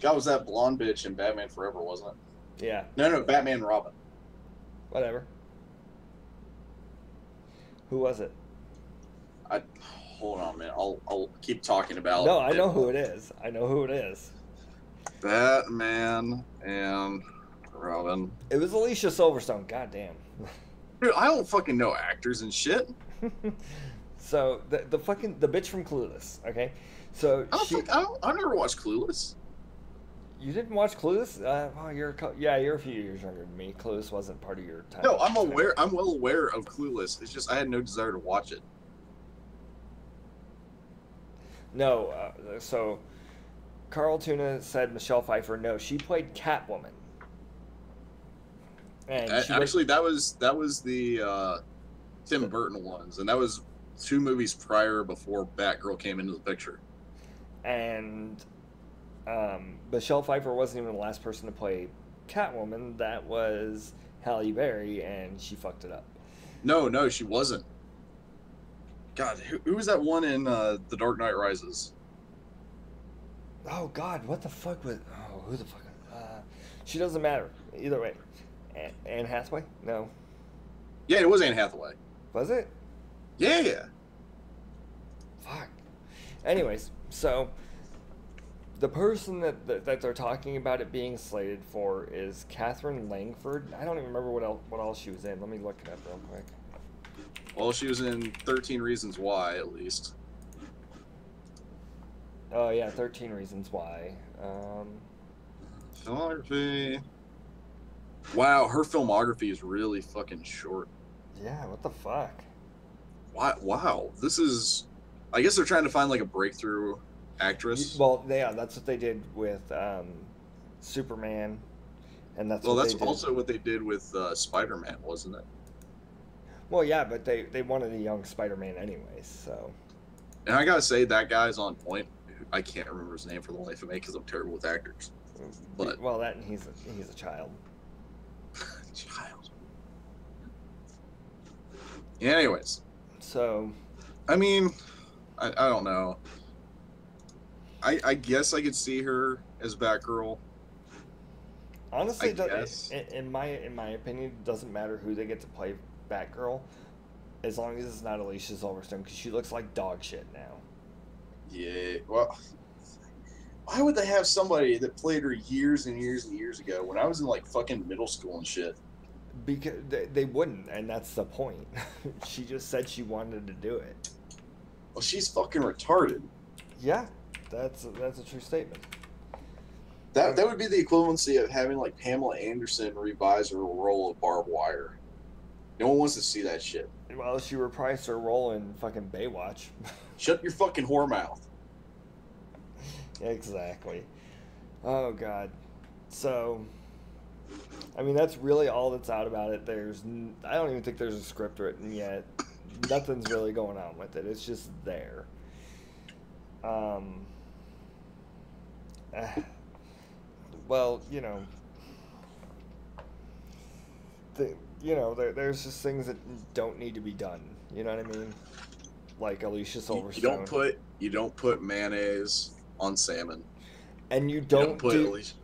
was that blonde bitch in Batman Forever, wasn't it? Yeah. No, Batman Robin. Whatever. Who was it? Hold on, man. I'll keep talking about. No, I know who it is. Batman and Robin. It was Alicia Silverstone. Goddamn. Dude, I don't fucking know actors and shit. So the bitch from Clueless. Okay, so I've never watched Clueless. You didn't watch Clueless? Oh, you're a few years younger than me. Clueless wasn't part of your time. No, I'm aware. I'm well aware of Clueless. It's just I had no desire to watch it. No, so Carl Tuna said Michelle Pfeiffer. No, she played Catwoman. And actually, that was the Tim Burton ones, and that was 2 movies before Batgirl came into the picture. And Michelle Pfeiffer wasn't even the last person to play Catwoman. That was Halle Berry, and she fucked it up. No, she wasn't. God, who was that one in The Dark Knight Rises? Oh God, what the fuck was? Oh, who the fuck? She doesn't matter either way. Anne Hathaway? No. Yeah, it was Anne Hathaway. Was it? Yeah. Fuck. Anyways, so the person that they're talking about it being slated for is Catherine Langford. I don't even remember what else she was in. Let me look it up real quick. Well, she was in 13 Reasons Why, at least. Oh yeah, 13 Reasons Why. Filmography. Wow, her filmography is really fucking short. Yeah, what the fuck? Wow, this is... I guess they're trying to find like a breakthrough actress. Well, yeah, that's what they did with Superman, and that's also what they did with Spider-Man, wasn't it? Well, yeah, but they wanted a young Spider-Man anyways, so. And I gotta say, that guy's on point. I can't remember his name for the life of me because I'm terrible with actors. But well, that and he's a child. Child. Yeah, anyways. So. I mean, I don't know. I guess I could see her as Batgirl. Honestly, in my opinion, it doesn't matter who they get to play Batgirl, as long as it's not Alicia Silverstone, because she looks like dog shit now. Yeah, well, why would they have somebody that played her years and years and years ago when I was in like fucking middle school and shit? Because they wouldn't, and that's the point. She just said she wanted to do it. Well, she's fucking retarded. Yeah, that's a true statement. That would be the equivalency of having like Pamela Anderson revise her role of Barbed Wire. No one wants to see that shit. Well, she reprised her role in fucking Baywatch. Shut your fucking whore mouth. Exactly. Oh God. So, I mean, that's really all that's out about it. I don't even think there's a script written yet. Nothing's really going on with it. It's just there. Well, you know, there's just things that don't need to be done. You know what I mean? Like Alicia Silverstone. You don't put mayonnaise on salmon. And you don't put Alicia.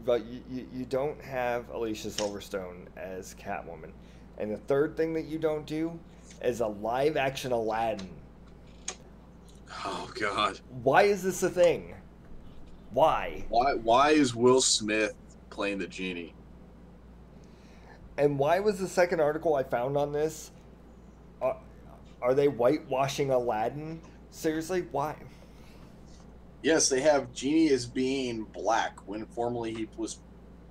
But you don't have Alicia Silverstone as Catwoman. And the third thing that you don't do is a live action Aladdin. Oh God. Why is this a thing? Why? Why is Will Smith playing the genie? And why was the second article I found on this? Are they whitewashing Aladdin? Seriously, why? Yes, they have Genie as being black when formerly he was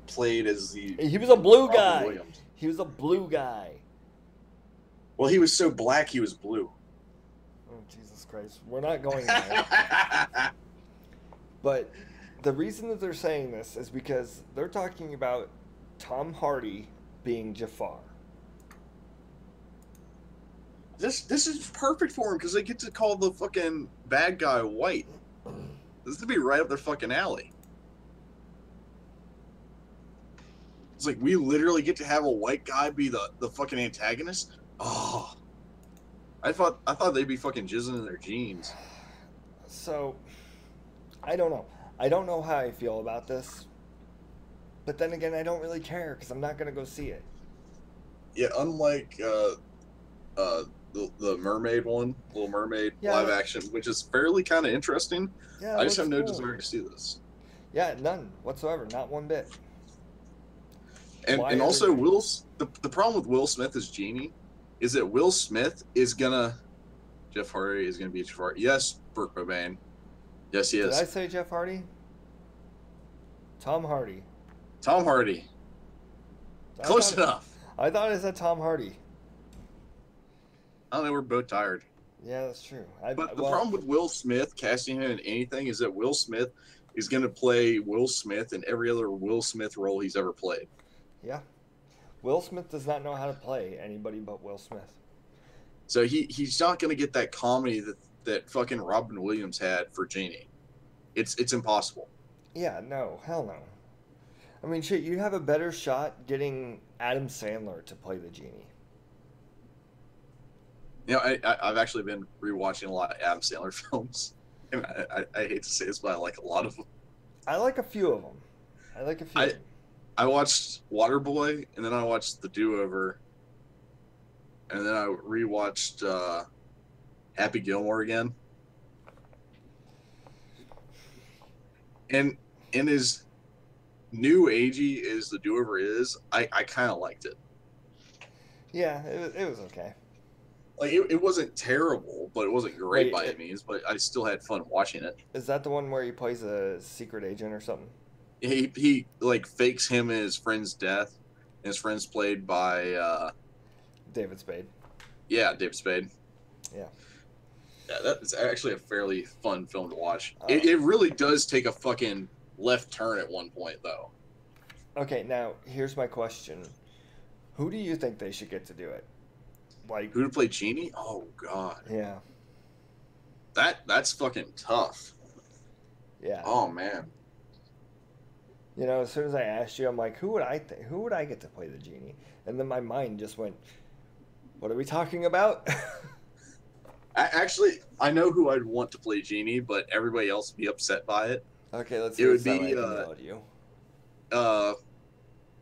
played as the. He was a blue guy. Williams. He was a blue guy. Well, he was so black he was blue. Oh, Jesus Christ. We're not going there. But the reason that they're saying this is because they're talking about Tom Hardy being Jafar. This is perfect for him because they get to call the fucking bad guy white. This would be right up their fucking alley. It's like we literally get to have a white guy be the fucking antagonist. Oh, I thought they'd be fucking jizzing in their jeans. So, I don't know. I don't know how I feel about this. But then again, I don't really care because I'm not gonna go see it. Yeah, unlike the mermaid one, Little Mermaid live action, which is fairly kind of interesting. Yeah, I just have no desire to see this. Yeah, none whatsoever, not one bit. Why And are also they? The problem with Will Smith as Genie is that Will Smith is gonna Jeff Hardy is gonna be Jeff Hardy. Yes, Burt Cobain. Yes, he Did I is. say Jeff Hardy? Tom Hardy. Tom Hardy. I Close thought it, enough. I thought it said Tom Hardy. I don't know, we're both tired. Yeah, that's true. But the Well, problem with Will Smith casting him in anything is that Will Smith is going to play Will Smith in every other Will Smith role he's ever played. yeah. Will Smith does not know how to play anybody but Will Smith. So he's not going to get that comedy that fucking Robin Williams had for Genie. It's impossible. Yeah, no, hell no. I mean, shit, you have a better shot getting Adam Sandler to play the genie. You know, I've actually been rewatching a lot of Adam Sandler films. And I hate to say this, but I like a lot of them. I like a few of them. I watched Waterboy, and then I watched The Do-Over, and then I rewatched Happy Gilmore again. And as new agey as The Do-Over is, I kind of liked it. Yeah, it was okay. Like, it wasn't terrible, but it wasn't great Wait, by any means, but I still had fun watching it. Is that the one where he plays a secret agent or something? He like fakes him and his friend's death, and his friend's played by David Spade. yeah, David Spade. Yeah. Yeah, that's actually a fairly fun film to watch. It really does take a fucking left turn at one point, though. Okay, now here's my question: who do you think they should get to do it? Like, Who to play Genie? Oh god, yeah, that's fucking tough. yeah. Oh man. You know, as soon as I asked you, I'm like, who would I get to play the genie? And then my mind just went, what are we talking about? I know who I'd want to play Genie, but everybody else would be upset by it. Okay, let's It hear would so I be can yell at you.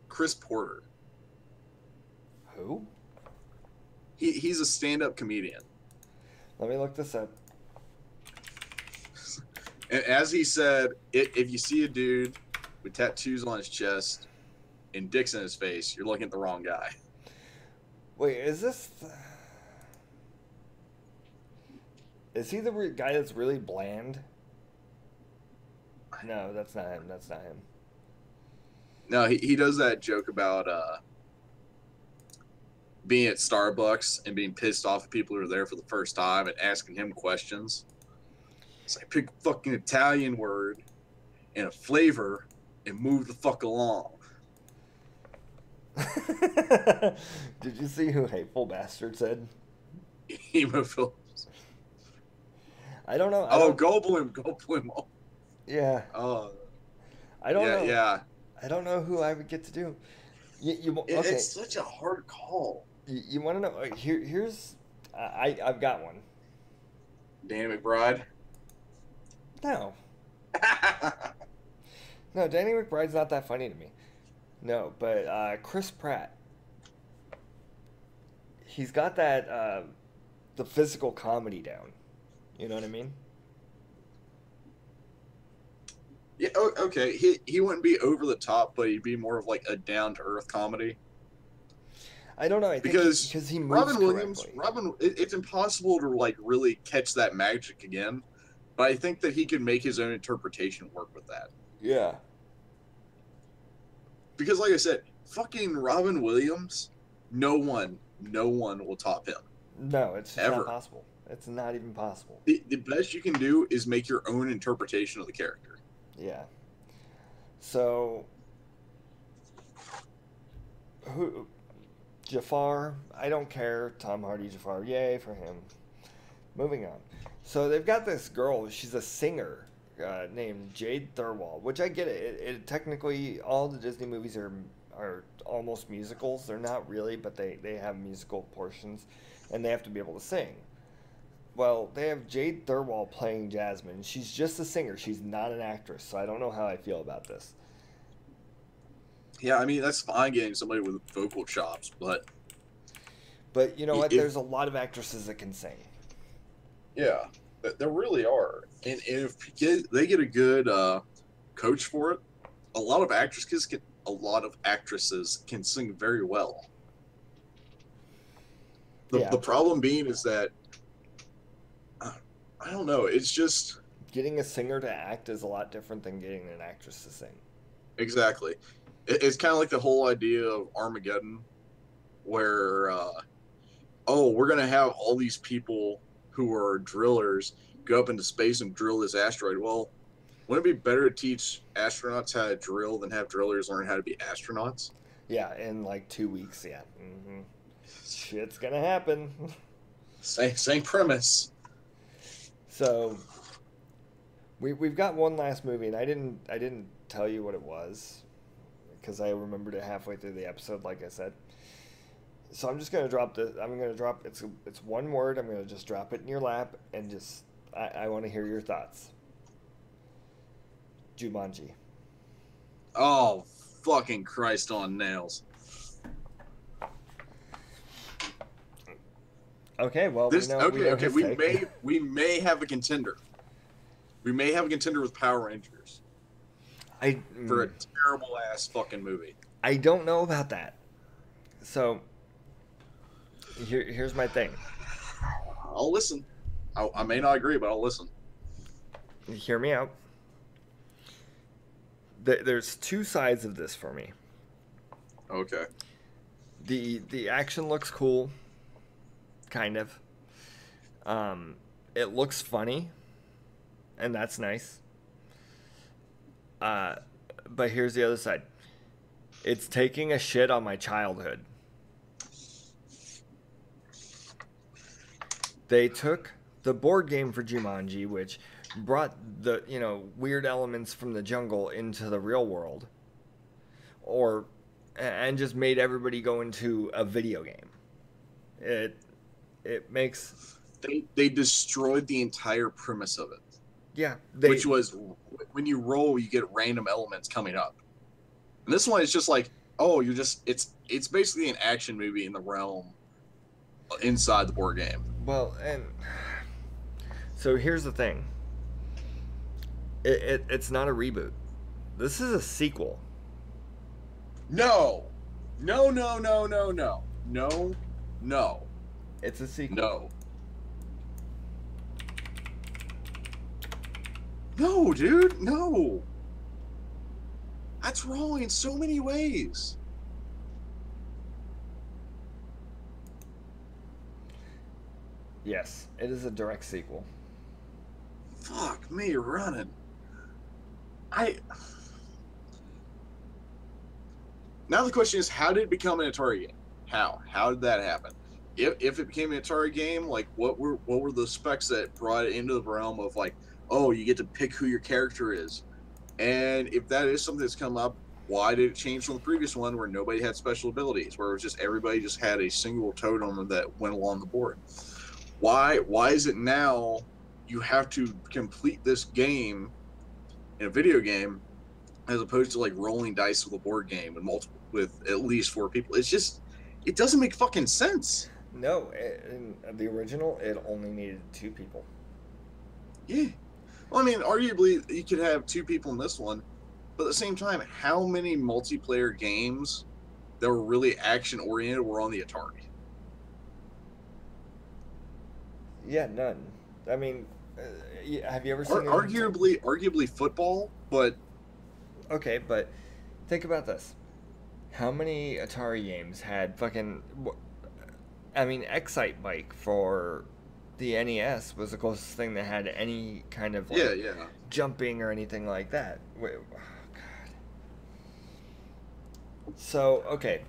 Chris Porter. Who? He's a stand-up comedian. Let me look this up. And as he said, if you see a dude with tattoos on his chest and dicks in his face, you're looking at the wrong guy. Wait, is this? Is he the guy that's really bland? No, that's not him. That's not him. No, he does that joke about being at Starbucks and being pissed off at people who are there for the first time and asking him questions. It's like, pick a fucking Italian word and a flavor and move the fuck along. Did you see who Hateful Bastard said? Emo Phillips. I don't know. Go Bloom. Yeah. Oh. I don't know. Yeah. I don't know who I would get to do. Okay. It's such a hard call. You want to know? Here's. I've got one. Danny McBride. No. No, Danny McBride's not that funny to me. No, but Chris Pratt. He's got that the physical comedy down. You know what I mean? Yeah, okay. He wouldn't be over the top, but he'd be more of like a down to earth comedy. I don't know. I think because he moves Robin Williams, correctly. it's impossible to like really catch that magic again. But I think that he can make his own interpretation work with that. Yeah. Because like I said, fucking Robin Williams, no one will top him. No, it's just ever. not possible. It's not even possible. The best you can do is make your own interpretation of the character. Yeah. So, who? Jafar, I don't care. Tom Hardy, Jafar, yay for him. Moving on. So they've got this girl. She's a singer named Jade Thirlwall, which I get it. It technically, all the Disney movies are almost musicals. They're not really, but they have musical portions, and they have to be able to sing. Well, they have Jade Thirlwall playing Jasmine. She's just a singer. She's not an actress, so I don't know how I feel about this. Yeah, I mean, that's fine getting somebody with vocal chops, but you know what? There's a lot of actresses that can sing. Yeah, there really are. And if they get a good coach for it. A lot of actresses can sing very well. The problem being is that I don't know. It's just getting a singer to act is a lot different than getting an actress to sing. exactly. It's kind of like the whole idea of Armageddon, where we're gonna have all these people who are drillers go up into space and drill this asteroid. Well, wouldn't it be better to teach astronauts how to drill than have drillers learn how to be astronauts? Yeah, in like 2 weeks. Yeah, shit's gonna happen. Same premise. So we've got one last movie, and I didn't tell you what it was because I remembered it halfway through the episode, like I said. So I'm just gonna drop this. I'm gonna drop it's one word. I'm gonna just drop it in your lap, and just I want to hear your thoughts. Jumanji. Oh, fucking Christ on nails. Okay, well, we may have a contender. We may have a contender with Power Rangers. For a terrible ass fucking movie. I don't know about that. So here's my thing. I'll listen. I may not agree, but I'll listen. Hear me out. There's two sides of this for me. Okay. The action looks cool, kind of. It looks funny, and that's nice. But here's the other side. It's taking a shit on my childhood. They took the board game for Jumanji, which brought the weird elements from the jungle into the real world, and just made everybody go into a video game. It makes they destroyed the entire premise of it. Yeah, which was when you roll, you get random elements coming up. And this one is just like, it's basically an action movie in the realm inside the board game. Well, and so here's the thing. It's not a reboot. This is a sequel. No. It's a sequel. No. No, dude, no. That's wrong in so many ways. Yes, it is a direct sequel. Fuck me running. Now the question is, how did it become an Atari game? How did that happen? If it became an Atari game, like what were the specs that brought it into the realm of like, oh, you get to pick who your character is? And if that is something that's come up, why did it change from the previous one where nobody had special abilities, where it was just everybody just had a single totem that went along the board? Why is it now you have to complete this game in a video game as opposed to like rolling dice with a board game with at least 4 people? It's just, it doesn't make fucking sense. No, in the original, it only needed 2 people. Yeah. Well, I mean, arguably, you could have 2 people in this one, but at the same time, how many multiplayer games that were really action-oriented were on the Atari? Yeah, none. I mean, have you ever seen... Arguably football, but... Okay, but think about this. How many Atari games had fucking... I mean, Excite Bike for the NES was the closest thing that had any kind of like jumping or anything like that. Oh, God. So, okay.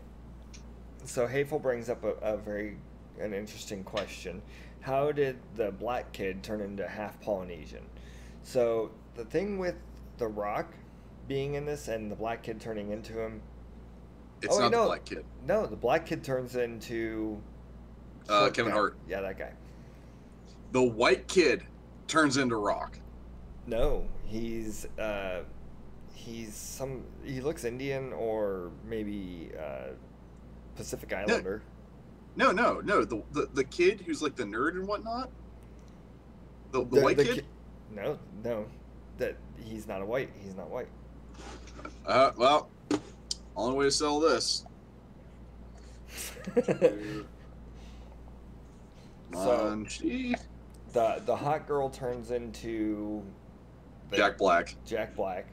So Hateful brings up an interesting question. How did the black kid turn into half Polynesian? So the thing with The Rock being in this and the black kid turning into him... It's not the black kid. No, the black kid turns into... Kevin Hart. Yeah, that guy. The white kid turns into Rock. No, he looks Indian or maybe Pacific Islander. No. The kid who's like the nerd and whatnot. The white kid. No. that he's not white. He's not white. Well, only way to sell this. So the hot girl turns into Jack Black. Jack Black.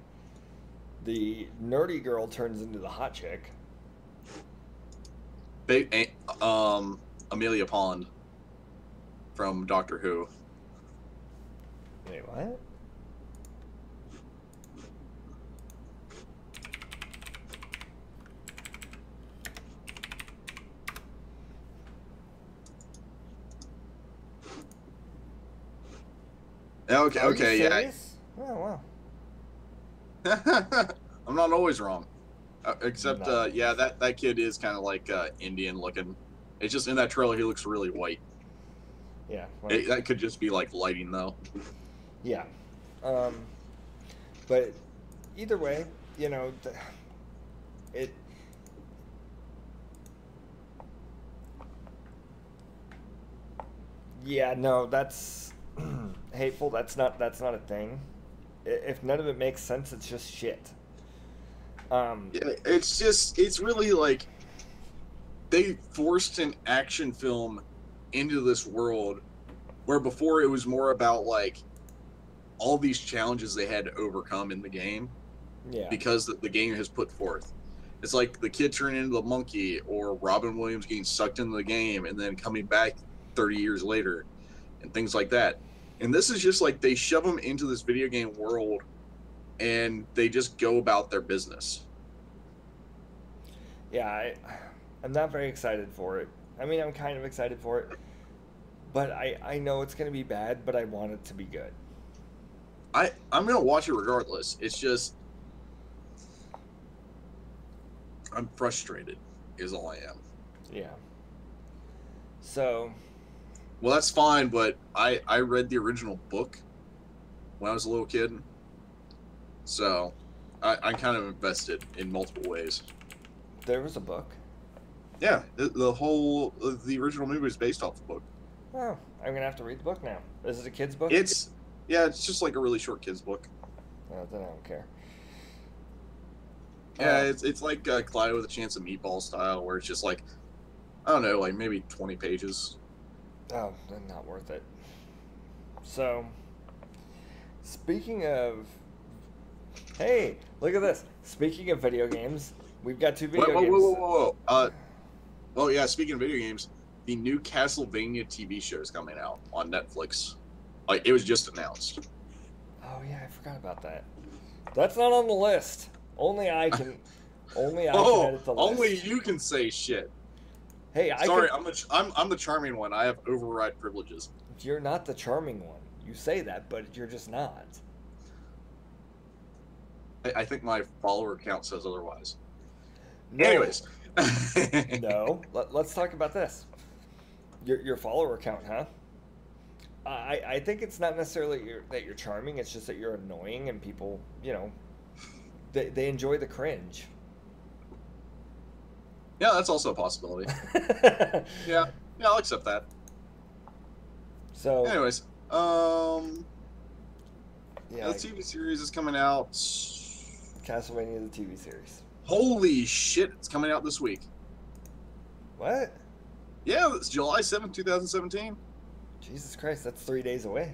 The nerdy girl turns into the hot chick. Amelia Pond from Doctor Who. Wait, what? Okay, yeah. Oh, wow. I'm not always wrong. Except, No. yeah, that kid is kind of like Indian looking. It's just in that trailer, he looks really white. Yeah. Well, That could just be like lighting, though. yeah. But either way, you know, it. Yeah, no, that's hateful. That's not a thing. If none of it makes sense, it's just shit. Yeah, it's really like they forced an action film into this world where before it was more about like all these challenges they had to overcome in the game. Yeah. Because the game has put forth. It's like the kid turning into the monkey, or Robin Williams getting sucked into the game and then coming back 30 years later, and things like that. And this is just like they shove them into this video game world and they just go about their business. Yeah, I'm not very excited for it. I mean, I'm kind of excited for it, but I know it's going to be bad, but I want it to be good. I'm going to watch it regardless. It's just I'm frustrated is all I am. Yeah. So. Well, that's fine, but I read the original book when I was a little kid. So I'm kind of invested in multiple ways. There was a book? Yeah, the original movie is based off the book. Oh, I'm going to have to read the book now. Is it a kid's book? It's just like a really short kid's book. Oh, then I don't care. Yeah, it's like Clyde with a Chance of Meatball style, where it's just like, I don't know, like maybe 20 pages. Oh, then not worth it. So, speaking of... Hey, look at this. Speaking of video games, we've got two video games. Whoa. Well, yeah, speaking of video games, the new Castlevania TV show is coming out on Netflix. Like, it was just announced. Oh, yeah, I forgot about that. That's not on the list. Only I can edit the list. Only you can say shit. Hey, sorry, I'm the charming one. I have override privileges. You're not the charming one. You say that, but you're just not. I think my follower count says otherwise. No. Anyways. No. Let's talk about this. Your follower count, huh? I think it's not necessarily that you're charming. It's just that you're annoying and people, you know, they enjoy the cringe. Yeah, that's also a possibility. yeah, I'll accept that. So, anyways, yeah, the TV series is coming out. Castlevania, the TV series. Holy shit! It's coming out this week. What? Yeah, it's July 7th, 2017. Jesus Christ, that's 3 days away.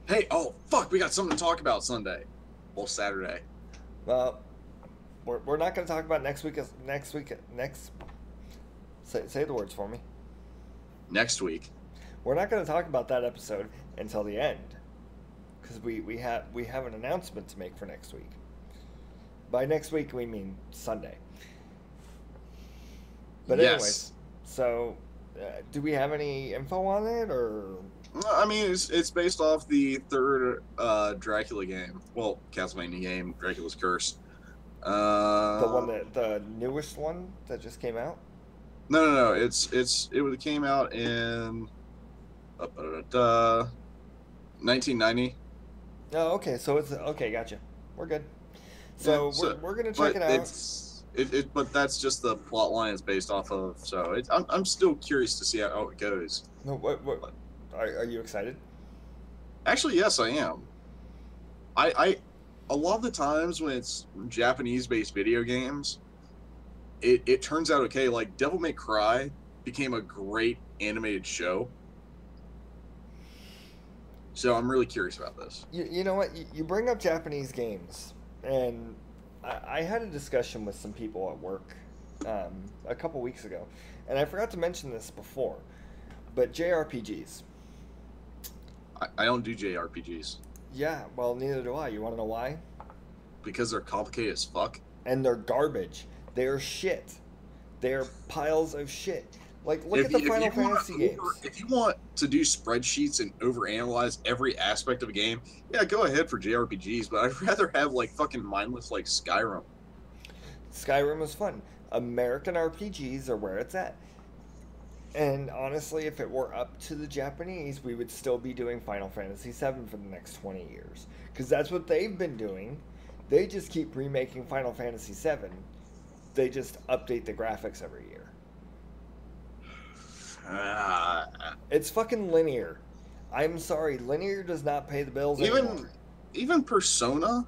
Hey, oh fuck, we got something to talk about Sunday. Well, Saturday. Well, we're not going to talk about next week. Say the words for me. Next week. We're not going to talk about that episode until the end, because we have an announcement to make for next week. By next week we mean Sunday. But yes. Anyways, so do we have any info on it, or? I mean, it's based off the third Dracula game. Well, Castlevania game, Dracula's Curse. The newest one that just came out? No. It came out in 1990. Oh, okay. So it's okay. Gotcha. We're good. So, we're gonna check it out. But that's just the plot line it's based off of. So I'm still curious to see how it goes. No, what are you excited? Actually, yes, I am. I a lot of the times when it's Japanese-based video games, it turns out okay. Like Devil May Cry became a great animated show. So I'm really curious about this. You know what? You bring up Japanese games, and I had a discussion with some people at work a couple weeks ago, and I forgot to mention this before, but JRPGs. I don't do JRPGs. Yeah, well, neither do I. You want to know why? Because they're complicated as fuck. And they're garbage. They're shit. They're piles of shit. Like, look at the Final Fantasy games. If you want to do spreadsheets and overanalyze every aspect of a game, yeah, go ahead for JRPGs, but I'd rather have, like, fucking mindless, like, Skyrim. Skyrim was fun. American RPGs are where it's at. And honestly, if it were up to the Japanese, we would still be doing Final Fantasy VII for the next 20 years. Because that's what they've been doing. They just keep remaking Final Fantasy VII. They just update the graphics every year. It's fucking linear. I'm sorry, linear does not pay the bills anymore. Even Persona.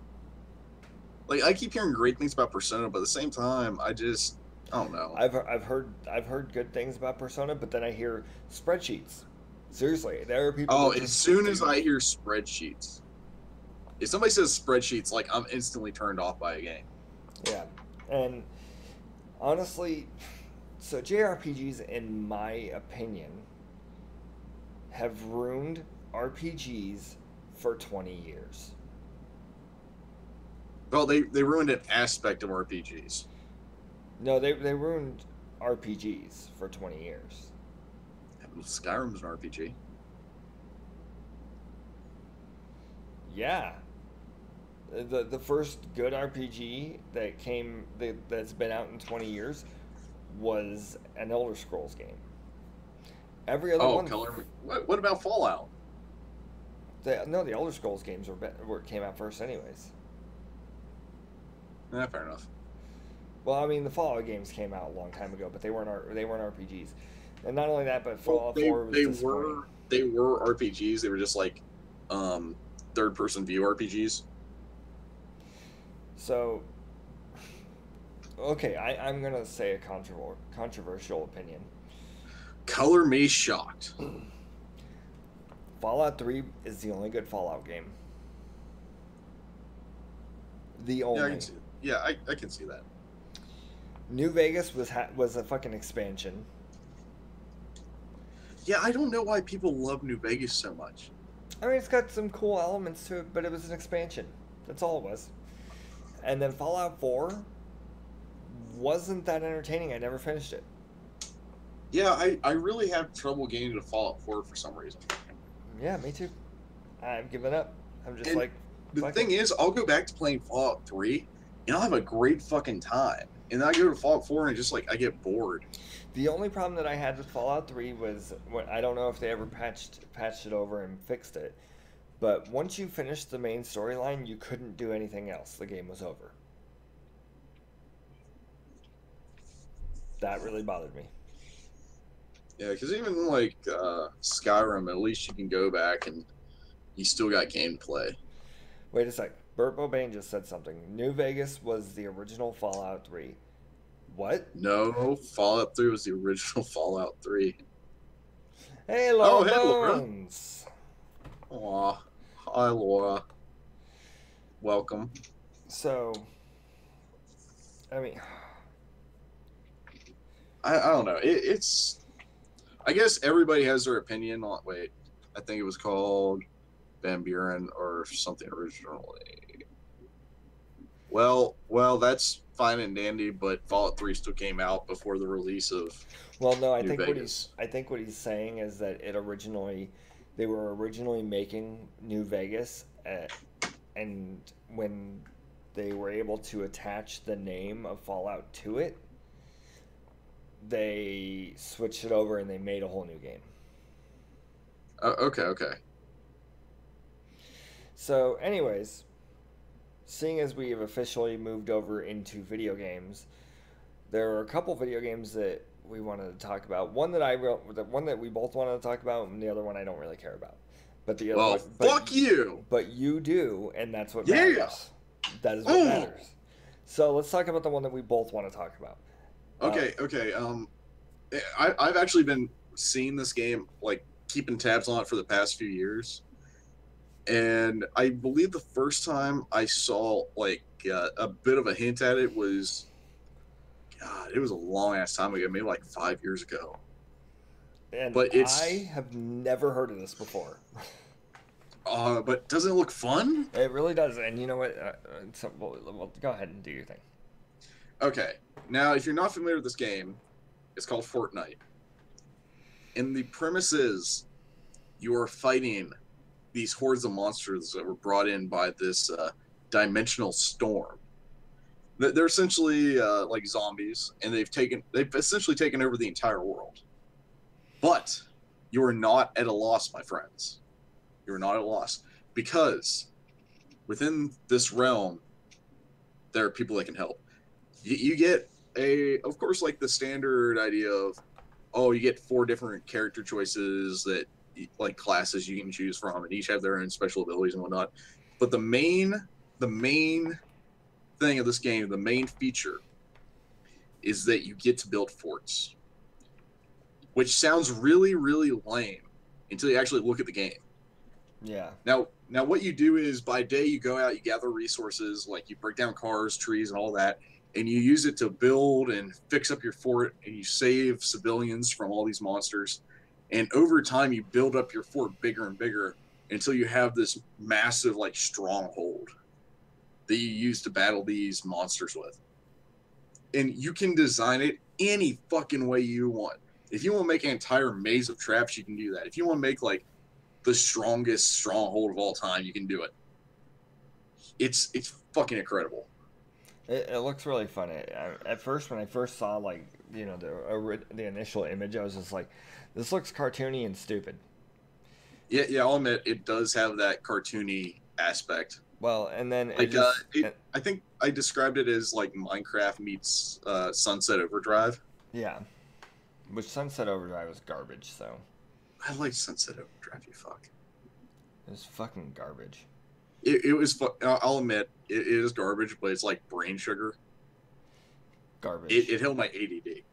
Like, I keep hearing great things about Persona, but at the same time, I don't know. I've heard good things about Persona, but then I hear spreadsheets. Seriously, there are people. Oh, as soon as I hear spreadsheets, if somebody says spreadsheets, like I'm instantly turned off by a game. Yeah, and honestly. So JRPGs, in my opinion, have ruined RPGs for 20 years. Well, they ruined an aspect of RPGs. No, they ruined RPGs for 20 years. Skyrim's an RPG. Yeah. The first good RPG that's been out in 20 years was an Elder Scrolls game. Every other one. What about Fallout? The Elder Scrolls games came out first, anyways. Yeah, fair enough. Well, I mean, the Fallout games came out a long time ago, but they weren't RPGs. And not only that, but Fallout 4 was they were RPGs. They were just like third-person view RPGs. So. Okay, I'm going to say a controversial opinion. Color me shocked. Fallout 3 is the only good Fallout game. The only. Yeah, I can see it. Yeah, I can see that. New Vegas was a fucking expansion. Yeah, I don't know why people love New Vegas so much. I mean, it's got some cool elements to it, but it was an expansion. That's all it was. And then Fallout 4... wasn't that entertaining. I never finished it. Yeah, I really have trouble getting to Fallout 4 for some reason. Yeah, me too. I've given up. I'm just The thing is, I'll go back to playing Fallout 3, and I'll have a great fucking time. And then I go to Fallout 4, and I get bored. The only problem that I had with Fallout 3 was, I don't know if they ever patched it over and fixed it, but once you finished the main storyline, you couldn't do anything else. The game was over. That really bothered me. Yeah, because even Skyrim, at least you can go back and you still got game to play. Wait a sec. Burt Bobain just said something. New Vegas was the original Fallout 3. What? No, Fallout 3 was the original Fallout 3. Hey, Laura Bones. Aw. Hi, Laura. Welcome. So, I mean... I don't know. It's... I guess everybody has their opinion on... Wait. I think it was called Van Buren or something originally. Well, that's fine and dandy, but Fallout 3 still came out before the release of Well, no, I New think Vegas. what he's saying is that they were originally making New Vegas, and when they were able to attach the name of Fallout to it, they switched it over and they made a whole new game. Okay. So, anyways, seeing as we have officially moved over into video games, there are a couple video games that we wanted to talk about. One that we both wanted to talk about, and the other one I don't really care about. But the other fuck you. But you do, and that's what matters. That is what matters. So let's talk about the one that we both want to talk about. Okay. I've actually been seeing this game, like keeping tabs on it for the past few years, and I believe the first time I saw like a bit of a hint at it was, God, it was a long ass time ago, maybe like 5 years ago. And But I have never heard of this before. But doesn't it look fun? It really does. And you know what? Well, go ahead and do your thing. Okay, now if you're not familiar with this game, it's called Fortnite. And the premise is you are fighting these hordes of monsters that were brought in by this dimensional storm. They're essentially like zombies, and they've essentially taken over the entire world. But you are not at a loss, my friends. You are not at a loss, because within this realm, there are people that can help. You get of course, like the standard idea of, oh, you get 4 different character choices that, like, classes you can choose from, and each have their own special abilities and whatnot. But the main thing of this game, the main feature, is that you get to build forts, which sounds really, really lame until you actually look at the game. Yeah. Now what you do is, by day you go out, you gather resources, like you break down cars, trees, and all that, and you use it to build and fix up your fort, and you save civilians from all these monsters. And over time, you build up your fort bigger and bigger until you have this massive, like, stronghold that you use to battle these monsters with. And you can design it any fucking way you want. If you want to make an entire maze of traps, you can do that. If you want to make, like, the strongest stronghold of all time, you can do it. It's fucking incredible. It looks really fun. At first, when I first saw, like, you know, the initial image, I was just like, this looks cartoony and stupid. Yeah, I'll admit it does have that cartoony aspect. Well, and then like I think I described it as like Minecraft meets Sunset Overdrive. Yeah, which Sunset Overdrive was garbage. So I like Sunset Overdrive. You fuck. It was fucking garbage. It was. I'll admit it is garbage, but it's like brain sugar. Garbage. It held my ADD. It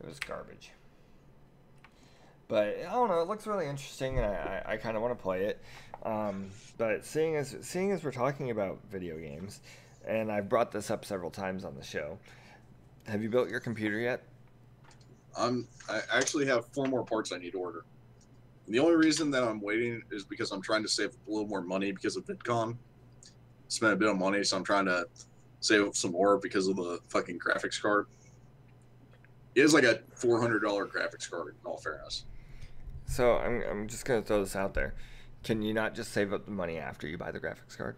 was garbage. But I don't know. It looks really interesting, and I kind of want to play it. But seeing as we're talking about video games, and I've brought this up several times on the show, have you built your computer yet? I actually have 4 more parts I need to order. And the only reason that I'm waiting is because I'm trying to save a little more money because of Vidcon. Spent a bit of money, so I'm trying to save up some more because of the fucking graphics card. It is like a $400 graphics card, in all fairness. So I'm just gonna throw this out there. Can you not just save up the money after you buy the graphics card?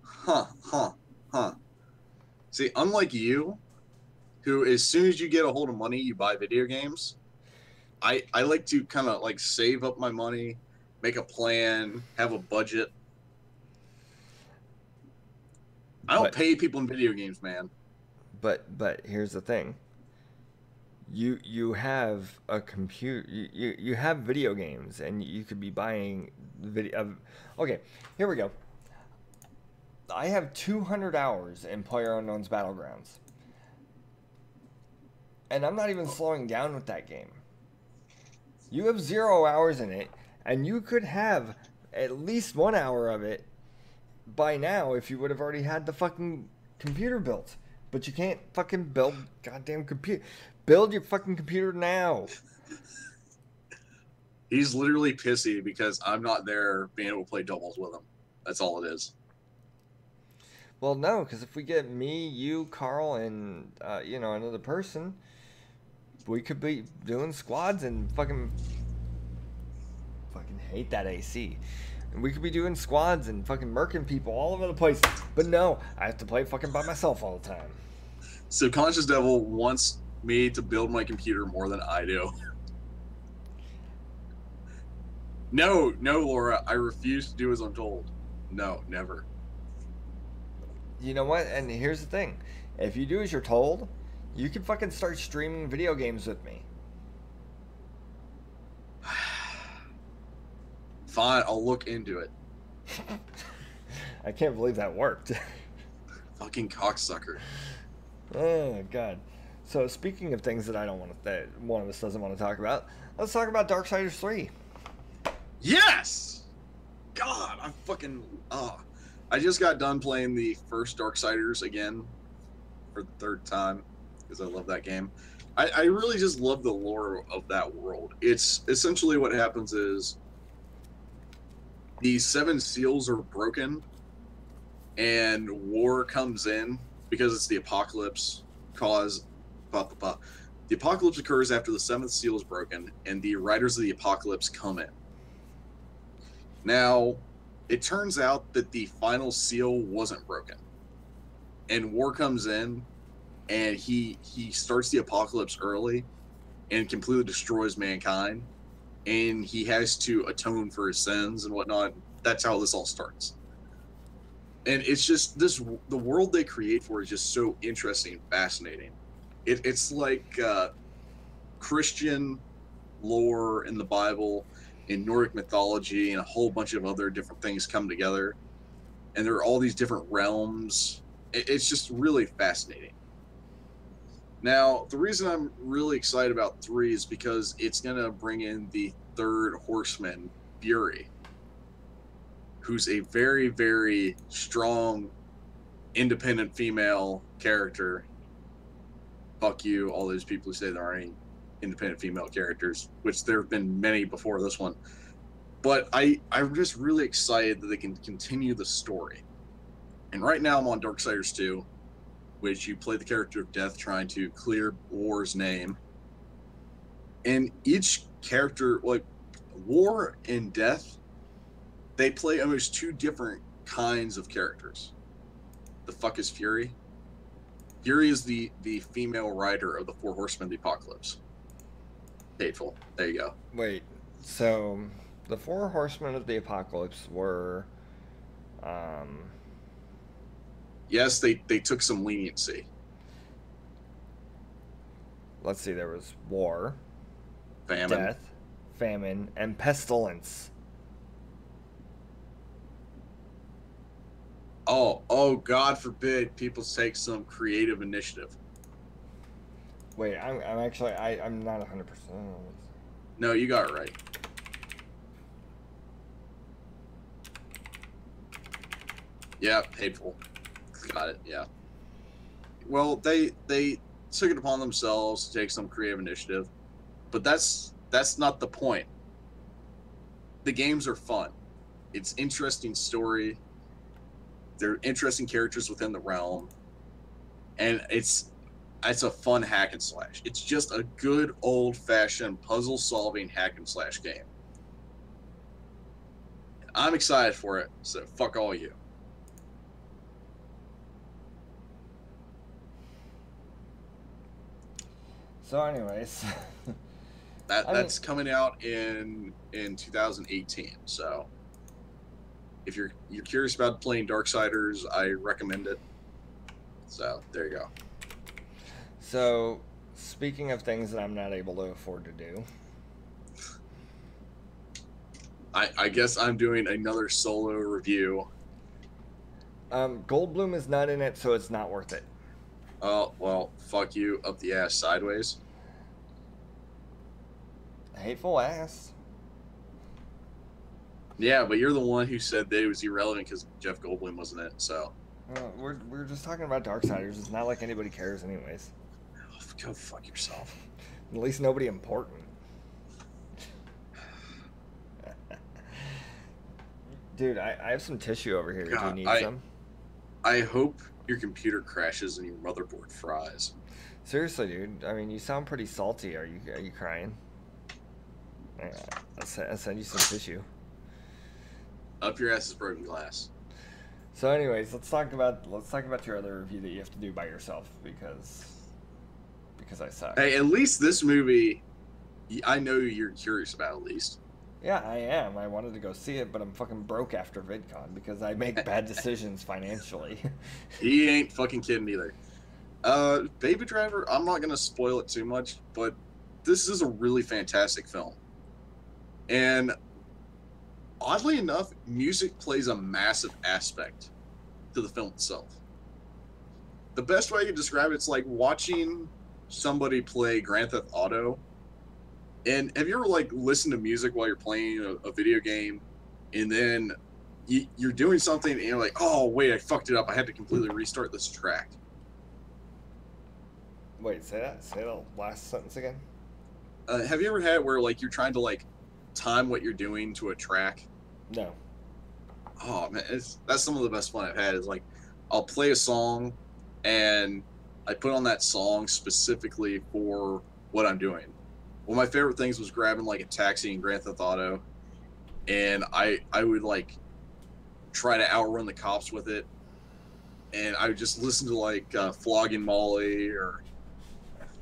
Huh. See, unlike you, who as soon as you get a hold of money, you buy video games, I like to kind of like save up my money, make a plan, have a budget. I don't pay people in video games, man. But here's the thing. You have a computer. You have video games, and you could be buying video. Okay, here we go. I have 200 hours in PlayerUnknown's Battlegrounds, and I'm not even slowing down with that game. You have 0 hours in it, and you could have at least 1 hour of it by now if you would have already had the fucking computer built. But you can't fucking build goddamn computer. Build your fucking computer now. He's literally pissy because I'm not there being able to play doubles with him. That's all it is. Well, no, because if we get me, you, Carl, and another person, we could be doing squads and fucking hate that AC. And we could be doing squads and fucking murking people all over the place. But no, I have to play fucking by myself all the time. Subconscious Devil wants me to build my computer more than I do. No, Laura, I refuse to do as I'm told. No, never. You know what? And here's the thing. If you do as you're told, you can fucking start streaming video games with me. Fine, I'll look into it. I can't believe that worked. Fucking cocksucker. Oh God. So speaking of things that I don't want to, that one of us doesn't want to talk about, let's talk about Darksiders 3. Yes! God, I'm fucking... I just got done playing the first Darksiders again for the third time because I love that game. I really just love the lore of that world. It's essentially what happens is the seven seals are broken and war comes in because it's the apocalypse the apocalypse occurs after the seventh seal is broken and the riders of the apocalypse come in. Now, it turns out that the final seal wasn't broken. And war comes in and he starts the apocalypse early and completely destroys mankind. And he has to atone for his sins and whatnot. That's how this all starts. And it's just the world they create for is just so interesting and fascinating. It's like Christian lore in the Bible, in Nordic mythology, and a whole bunch of other different things come together. And there are all these different realms. It's just really fascinating. Now, the reason I'm really excited about 3 is because it's going to bring in the third horseman, Fury, who's a very, very strong, independent female character. Fuck you, all those people who say there aren't any independent female characters, which there have been many before this one. But I'm just really excited that they can continue the story. And right now I'm on Darksiders 2, which you play the character of Death trying to clear War's name. And each character, like War and Death, they play almost two different kinds of characters. The fuck is Fury? Fury is the female rider of the Four Horsemen of the Apocalypse. Hateful. There you go. Wait, so the Four Horsemen of the Apocalypse were, Yes, they took some leniency. let's see, there was war, Famine. death, famine, and pestilence. Oh, God forbid people take some creative initiative. Wait, I'm actually, I'm not 100%. No, you got it right. Yeah, hateful. Got it, yeah. Well, they took it upon themselves to take some creative initiative, but that's not the point. The games are fun. It's interesting story. There are interesting characters within the realm, and it's a fun hack and slash. It's just a good old-fashioned puzzle-solving hack and slash game. I'm excited for it, so fuck all you. So anyways, that's coming out in 2018. So if you're curious about playing Darksiders, I recommend it. So there you go. So speaking of things that I'm not able to afford to do, I guess I'm doing another solo review. Goldblum is not in it, so it's not worth it. Oh, well, fuck you up the ass sideways. Hateful ass. Yeah, but you're the one who said that it was irrelevant because Jeff Goldblum wasn't it, so. We're just talking about Darksiders. It's not like anybody cares anyways. Oh, go fuck yourself. At least nobody important. Dude, I have some tissue over here. God, do you need some? I hope your computer crashes and your motherboard fries. Seriously, dude. I mean, you sound pretty salty. Are you crying? Yeah, I'll send you some tissue. Up your ass is broken glass. So, anyways, let's talk about your other review that you have to do by yourself because I suck. Hey, at least this movie, I know you're curious about at least. Yeah, I am. I wanted to go see it, but I'm fucking broke after VidCon because I make bad decisions financially. He ain't fucking kidding either. Baby Driver, I'm not gonna spoil it too much, but this is a really fantastic film. And oddly enough, music plays a massive aspect to the film itself. The best way I can describe it's like watching somebody play Grand Theft Auto. And have you ever like listened to music while you're playing a video game, and then you're doing something and you're like, oh wait, I fucked it up. I had to completely restart this track. Wait, say that. Say the last sentence again. Have you ever had it where like you're trying to like time what you're doing to a track? No. Oh man, that's some of the best fun I've had. Is like I'll play a song, and I put on that song specifically for what I'm doing. One of my favorite things was grabbing like a taxi in Grand Theft Auto, and I would like try to outrun the cops with it, and I would just listen to like Flogging Molly or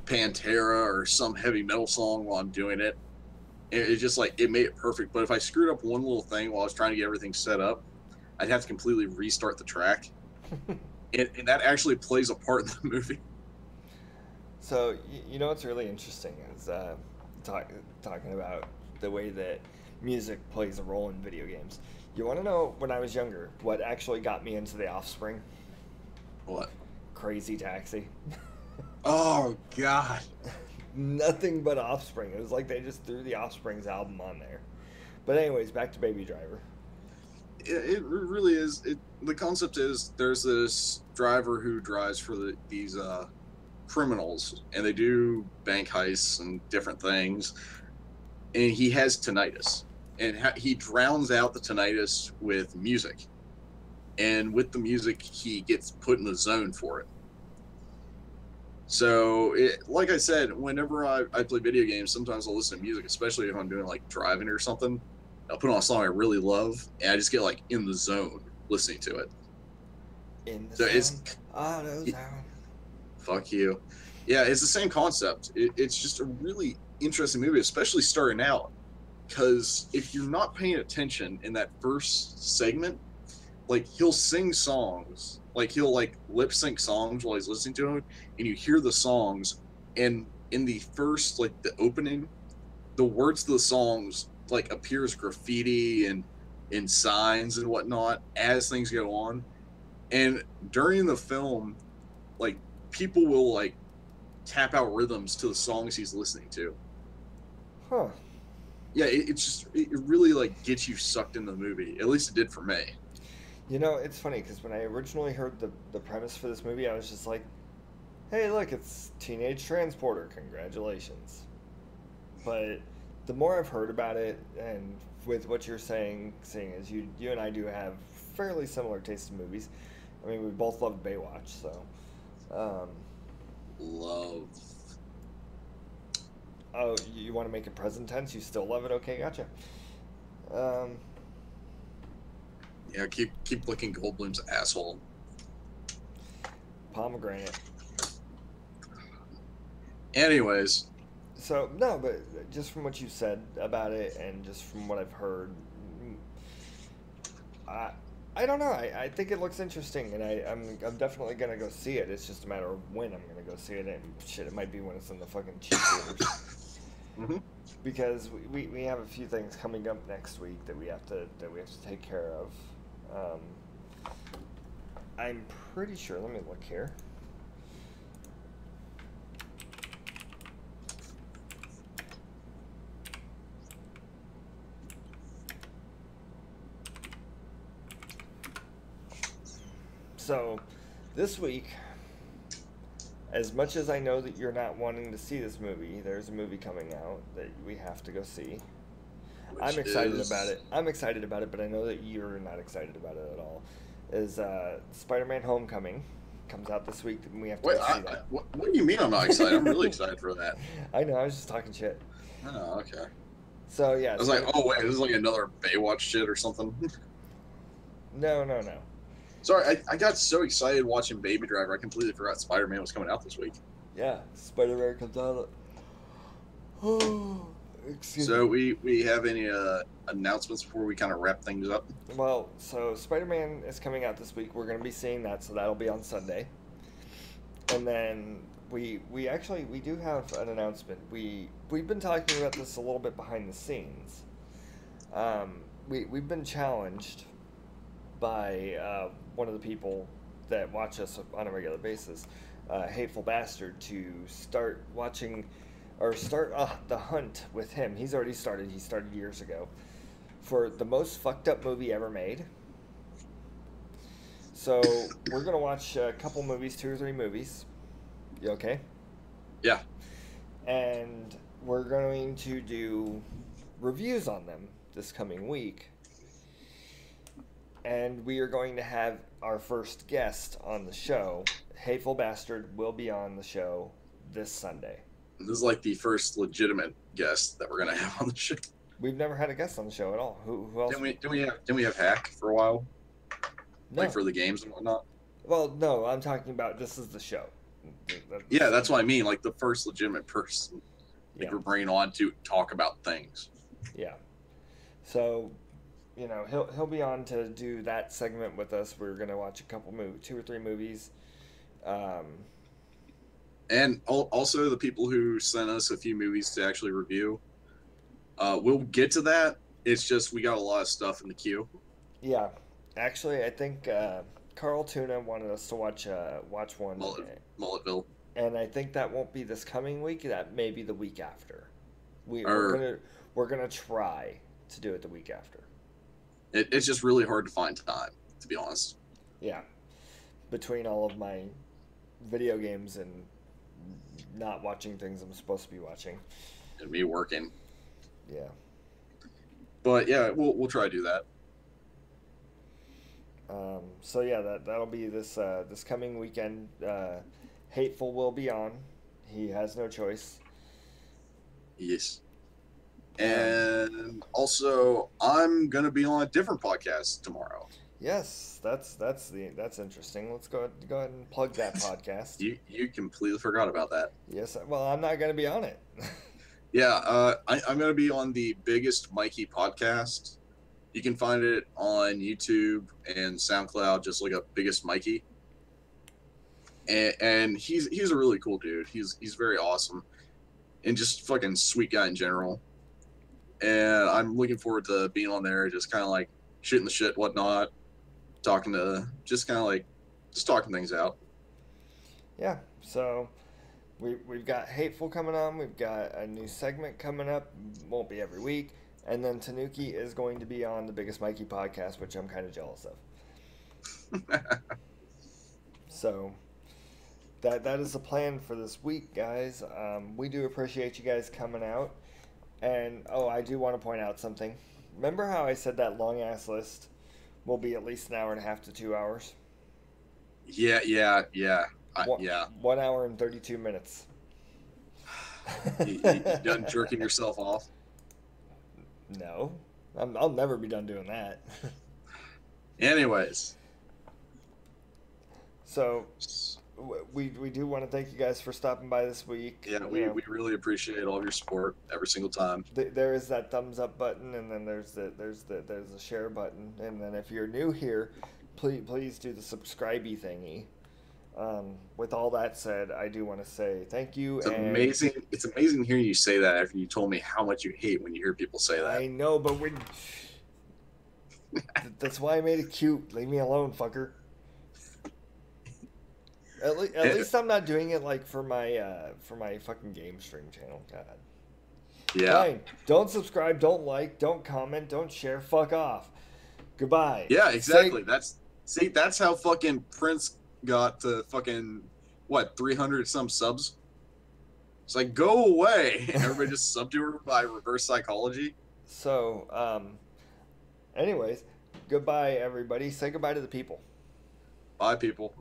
Pantera or some heavy metal song while I'm doing it. And it just like it made it perfect. But if I screwed up one little thing while I was trying to get everything set up, I'd have to completely restart the track, and that actually plays a part in the movie. So you know what's really interesting is talking about the way that music plays a role in video games. You want to know when I was younger what actually got me into The Offspring? What? Crazy Taxi. Oh God. Nothing but Offspring. It was like they just threw the Offspring's album on there. But anyways, back to Baby Driver. It really is. The concept is there's this driver who drives for these criminals, and they do bank heists and different things. And he has tinnitus, and he drowns out the tinnitus with music. And with the music, he gets put in the zone for it. So, like I said, whenever I play video games, sometimes I'll listen to music, especially if I'm doing like driving or something. I'll put on a song I really love, and I just get like in the zone listening to it. In the so zone. it's Auto zone. Fuck you. Yeah, it's the same concept. It's just a really interesting movie, especially starting out, because if you're not paying attention in that first segment, like he'll sing songs, like he'll like lip sync songs while he's listening to them, and you hear the songs, and in the first like the opening, the words to the songs like appears graffiti and in signs and whatnot as things go on, and during the film, like people will like tap out rhythms to the songs he's listening to. Huh. Yeah, it really like gets you sucked into the movie. At least it did for me. You know, it's funny because when I originally heard the premise for this movie, I was just like, hey, look, it's Teenage Transporter. Congratulations. But the more I've heard about it, and with what you're saying, seeing as you and I do have fairly similar tastes in movies. I mean, we both love Baywatch, so. Love. Oh, you want to make it present tense? You still love it? Okay, gotcha. Yeah, keep licking Goldblum's asshole. Pomegranate. Anyways. So, no, but just from what you said about it and just from what I've heard, I don't know. I think it looks interesting, and I'm definitely going to go see it. It's just a matter of when I'm going to go see it, and shit, it might be when it's in the fucking cheap theaters. Mm-hmm. Because we have a few things coming up next week that we have to take care of. I'm pretty sure. Let me look here. So, this week, as much as I know that you're not wanting to see this movie, there's a movie coming out that we have to go see. I'm excited about it. I'm excited about it, but I know that you're not excited about it at all. Is Spider-Man: Homecoming comes out this week, and we have to go see that. What do you mean I'm not excited? I'm really excited for that. I know. I was just talking shit. Oh, okay. So yeah. I was like, oh wait, this is like another Baywatch shit or something. No. Sorry, I got so excited watching Baby Driver, I completely forgot Spider-Man was coming out this week. Yeah, Spider-Man comes out. Oh, excuse me. So we have any announcements before we kind of wrap things up? Well, so Spider-Man is coming out this week. We're going to be seeing that, so that'll be on Sunday. And then we do have an announcement. We've been talking about this a little bit behind the scenes. We've been challenged by one of the people that watch us on a regular basis, Hateful Bastard, to start watching or start the hunt with him. He's already started. He started years ago for the most fucked up movie ever made. So we're gonna watch a couple movies, 2 or 3 movies. You okay? Yeah. And we're going to do reviews on them this coming week. And we are going to have our first guest on the show. Hateful Bastard will be on the show this Sunday. This is like the first legitimate guest that we're gonna have on the show. We've never had a guest on the show at all. Who else? Didn't we have Hack for a while? No. Like for the games and whatnot? Well, no, I'm talking about this is the show. Yeah, that's what I mean. Like the first legitimate person we're bringing on to talk about things. Yeah. So, you know, he'll be on to do that segment with us. We're gonna watch a couple 2 or 3 movies. And also the people who sent us a few movies to actually review. We'll get to that. It's just we got a lot of stuff in the queue. Yeah. Actually, I think Carl Tuna wanted us to watch one. Mulletville. And I think that won't be this coming week. That may be the week after. We're gonna try to do it the week after. It's just really hard to find time, to be honest. Yeah. Between all of my video games and not watching things I'm supposed to be watching. And me working. Yeah. But yeah, we'll try to do that. So yeah, that'll be this coming weekend. Hateful will be on. He has no choice. Yes. And also, I'm gonna be on a different podcast tomorrow. Yes, that's interesting. Let's go ahead and plug that podcast. You completely forgot about that. Yes. Well, I'm not gonna be on it. Yeah. I'm gonna be on the Biggest Mikey podcast. You can find it on YouTube and SoundCloud. Just look up Biggest Mikey. And he's a really cool dude. He's very awesome, and just fucking sweet guy in general. And I'm looking forward to being on there, just kind of like shooting the shit, whatnot, talking things out. Yeah. So we've got Hateful coming on. We've got a new segment coming up. Won't be every week. And then Tanuki is going to be on the Biggest Mikey podcast, which I'm kind of jealous of. So that is the plan for this week, guys. We do appreciate you guys coming out. And, I do want to point out something. Remember how I said that long-ass list will be at least an hour and a half to 2 hours? Yeah. 1 hour and 32 minutes. You done jerking yourself off? No. I'll never be done doing that. Anyways. So, we do want to thank you guys for stopping by this week. Yeah, we really appreciate all of your support every single time. There is that thumbs up button, and then there's the share button, and then if you're new here, please do the subscribey thingy. With all that said, I do want to say thank you. It's amazing. It's amazing hearing you say that after you told me how much you hate when you hear people say that. I know, but that's why I made it cute. Leave me alone, fucker. At least I'm not doing it like for my fucking game stream channel. God. Yeah. Fine. Don't subscribe. Don't like. Don't comment. Don't share. Fuck off. Goodbye. Yeah, exactly. That's how fucking Prince got to fucking 300 some subs. It's like, go away. Everybody just subbed to her by reverse psychology. So, anyways, goodbye everybody. Say goodbye to the people. Bye, people.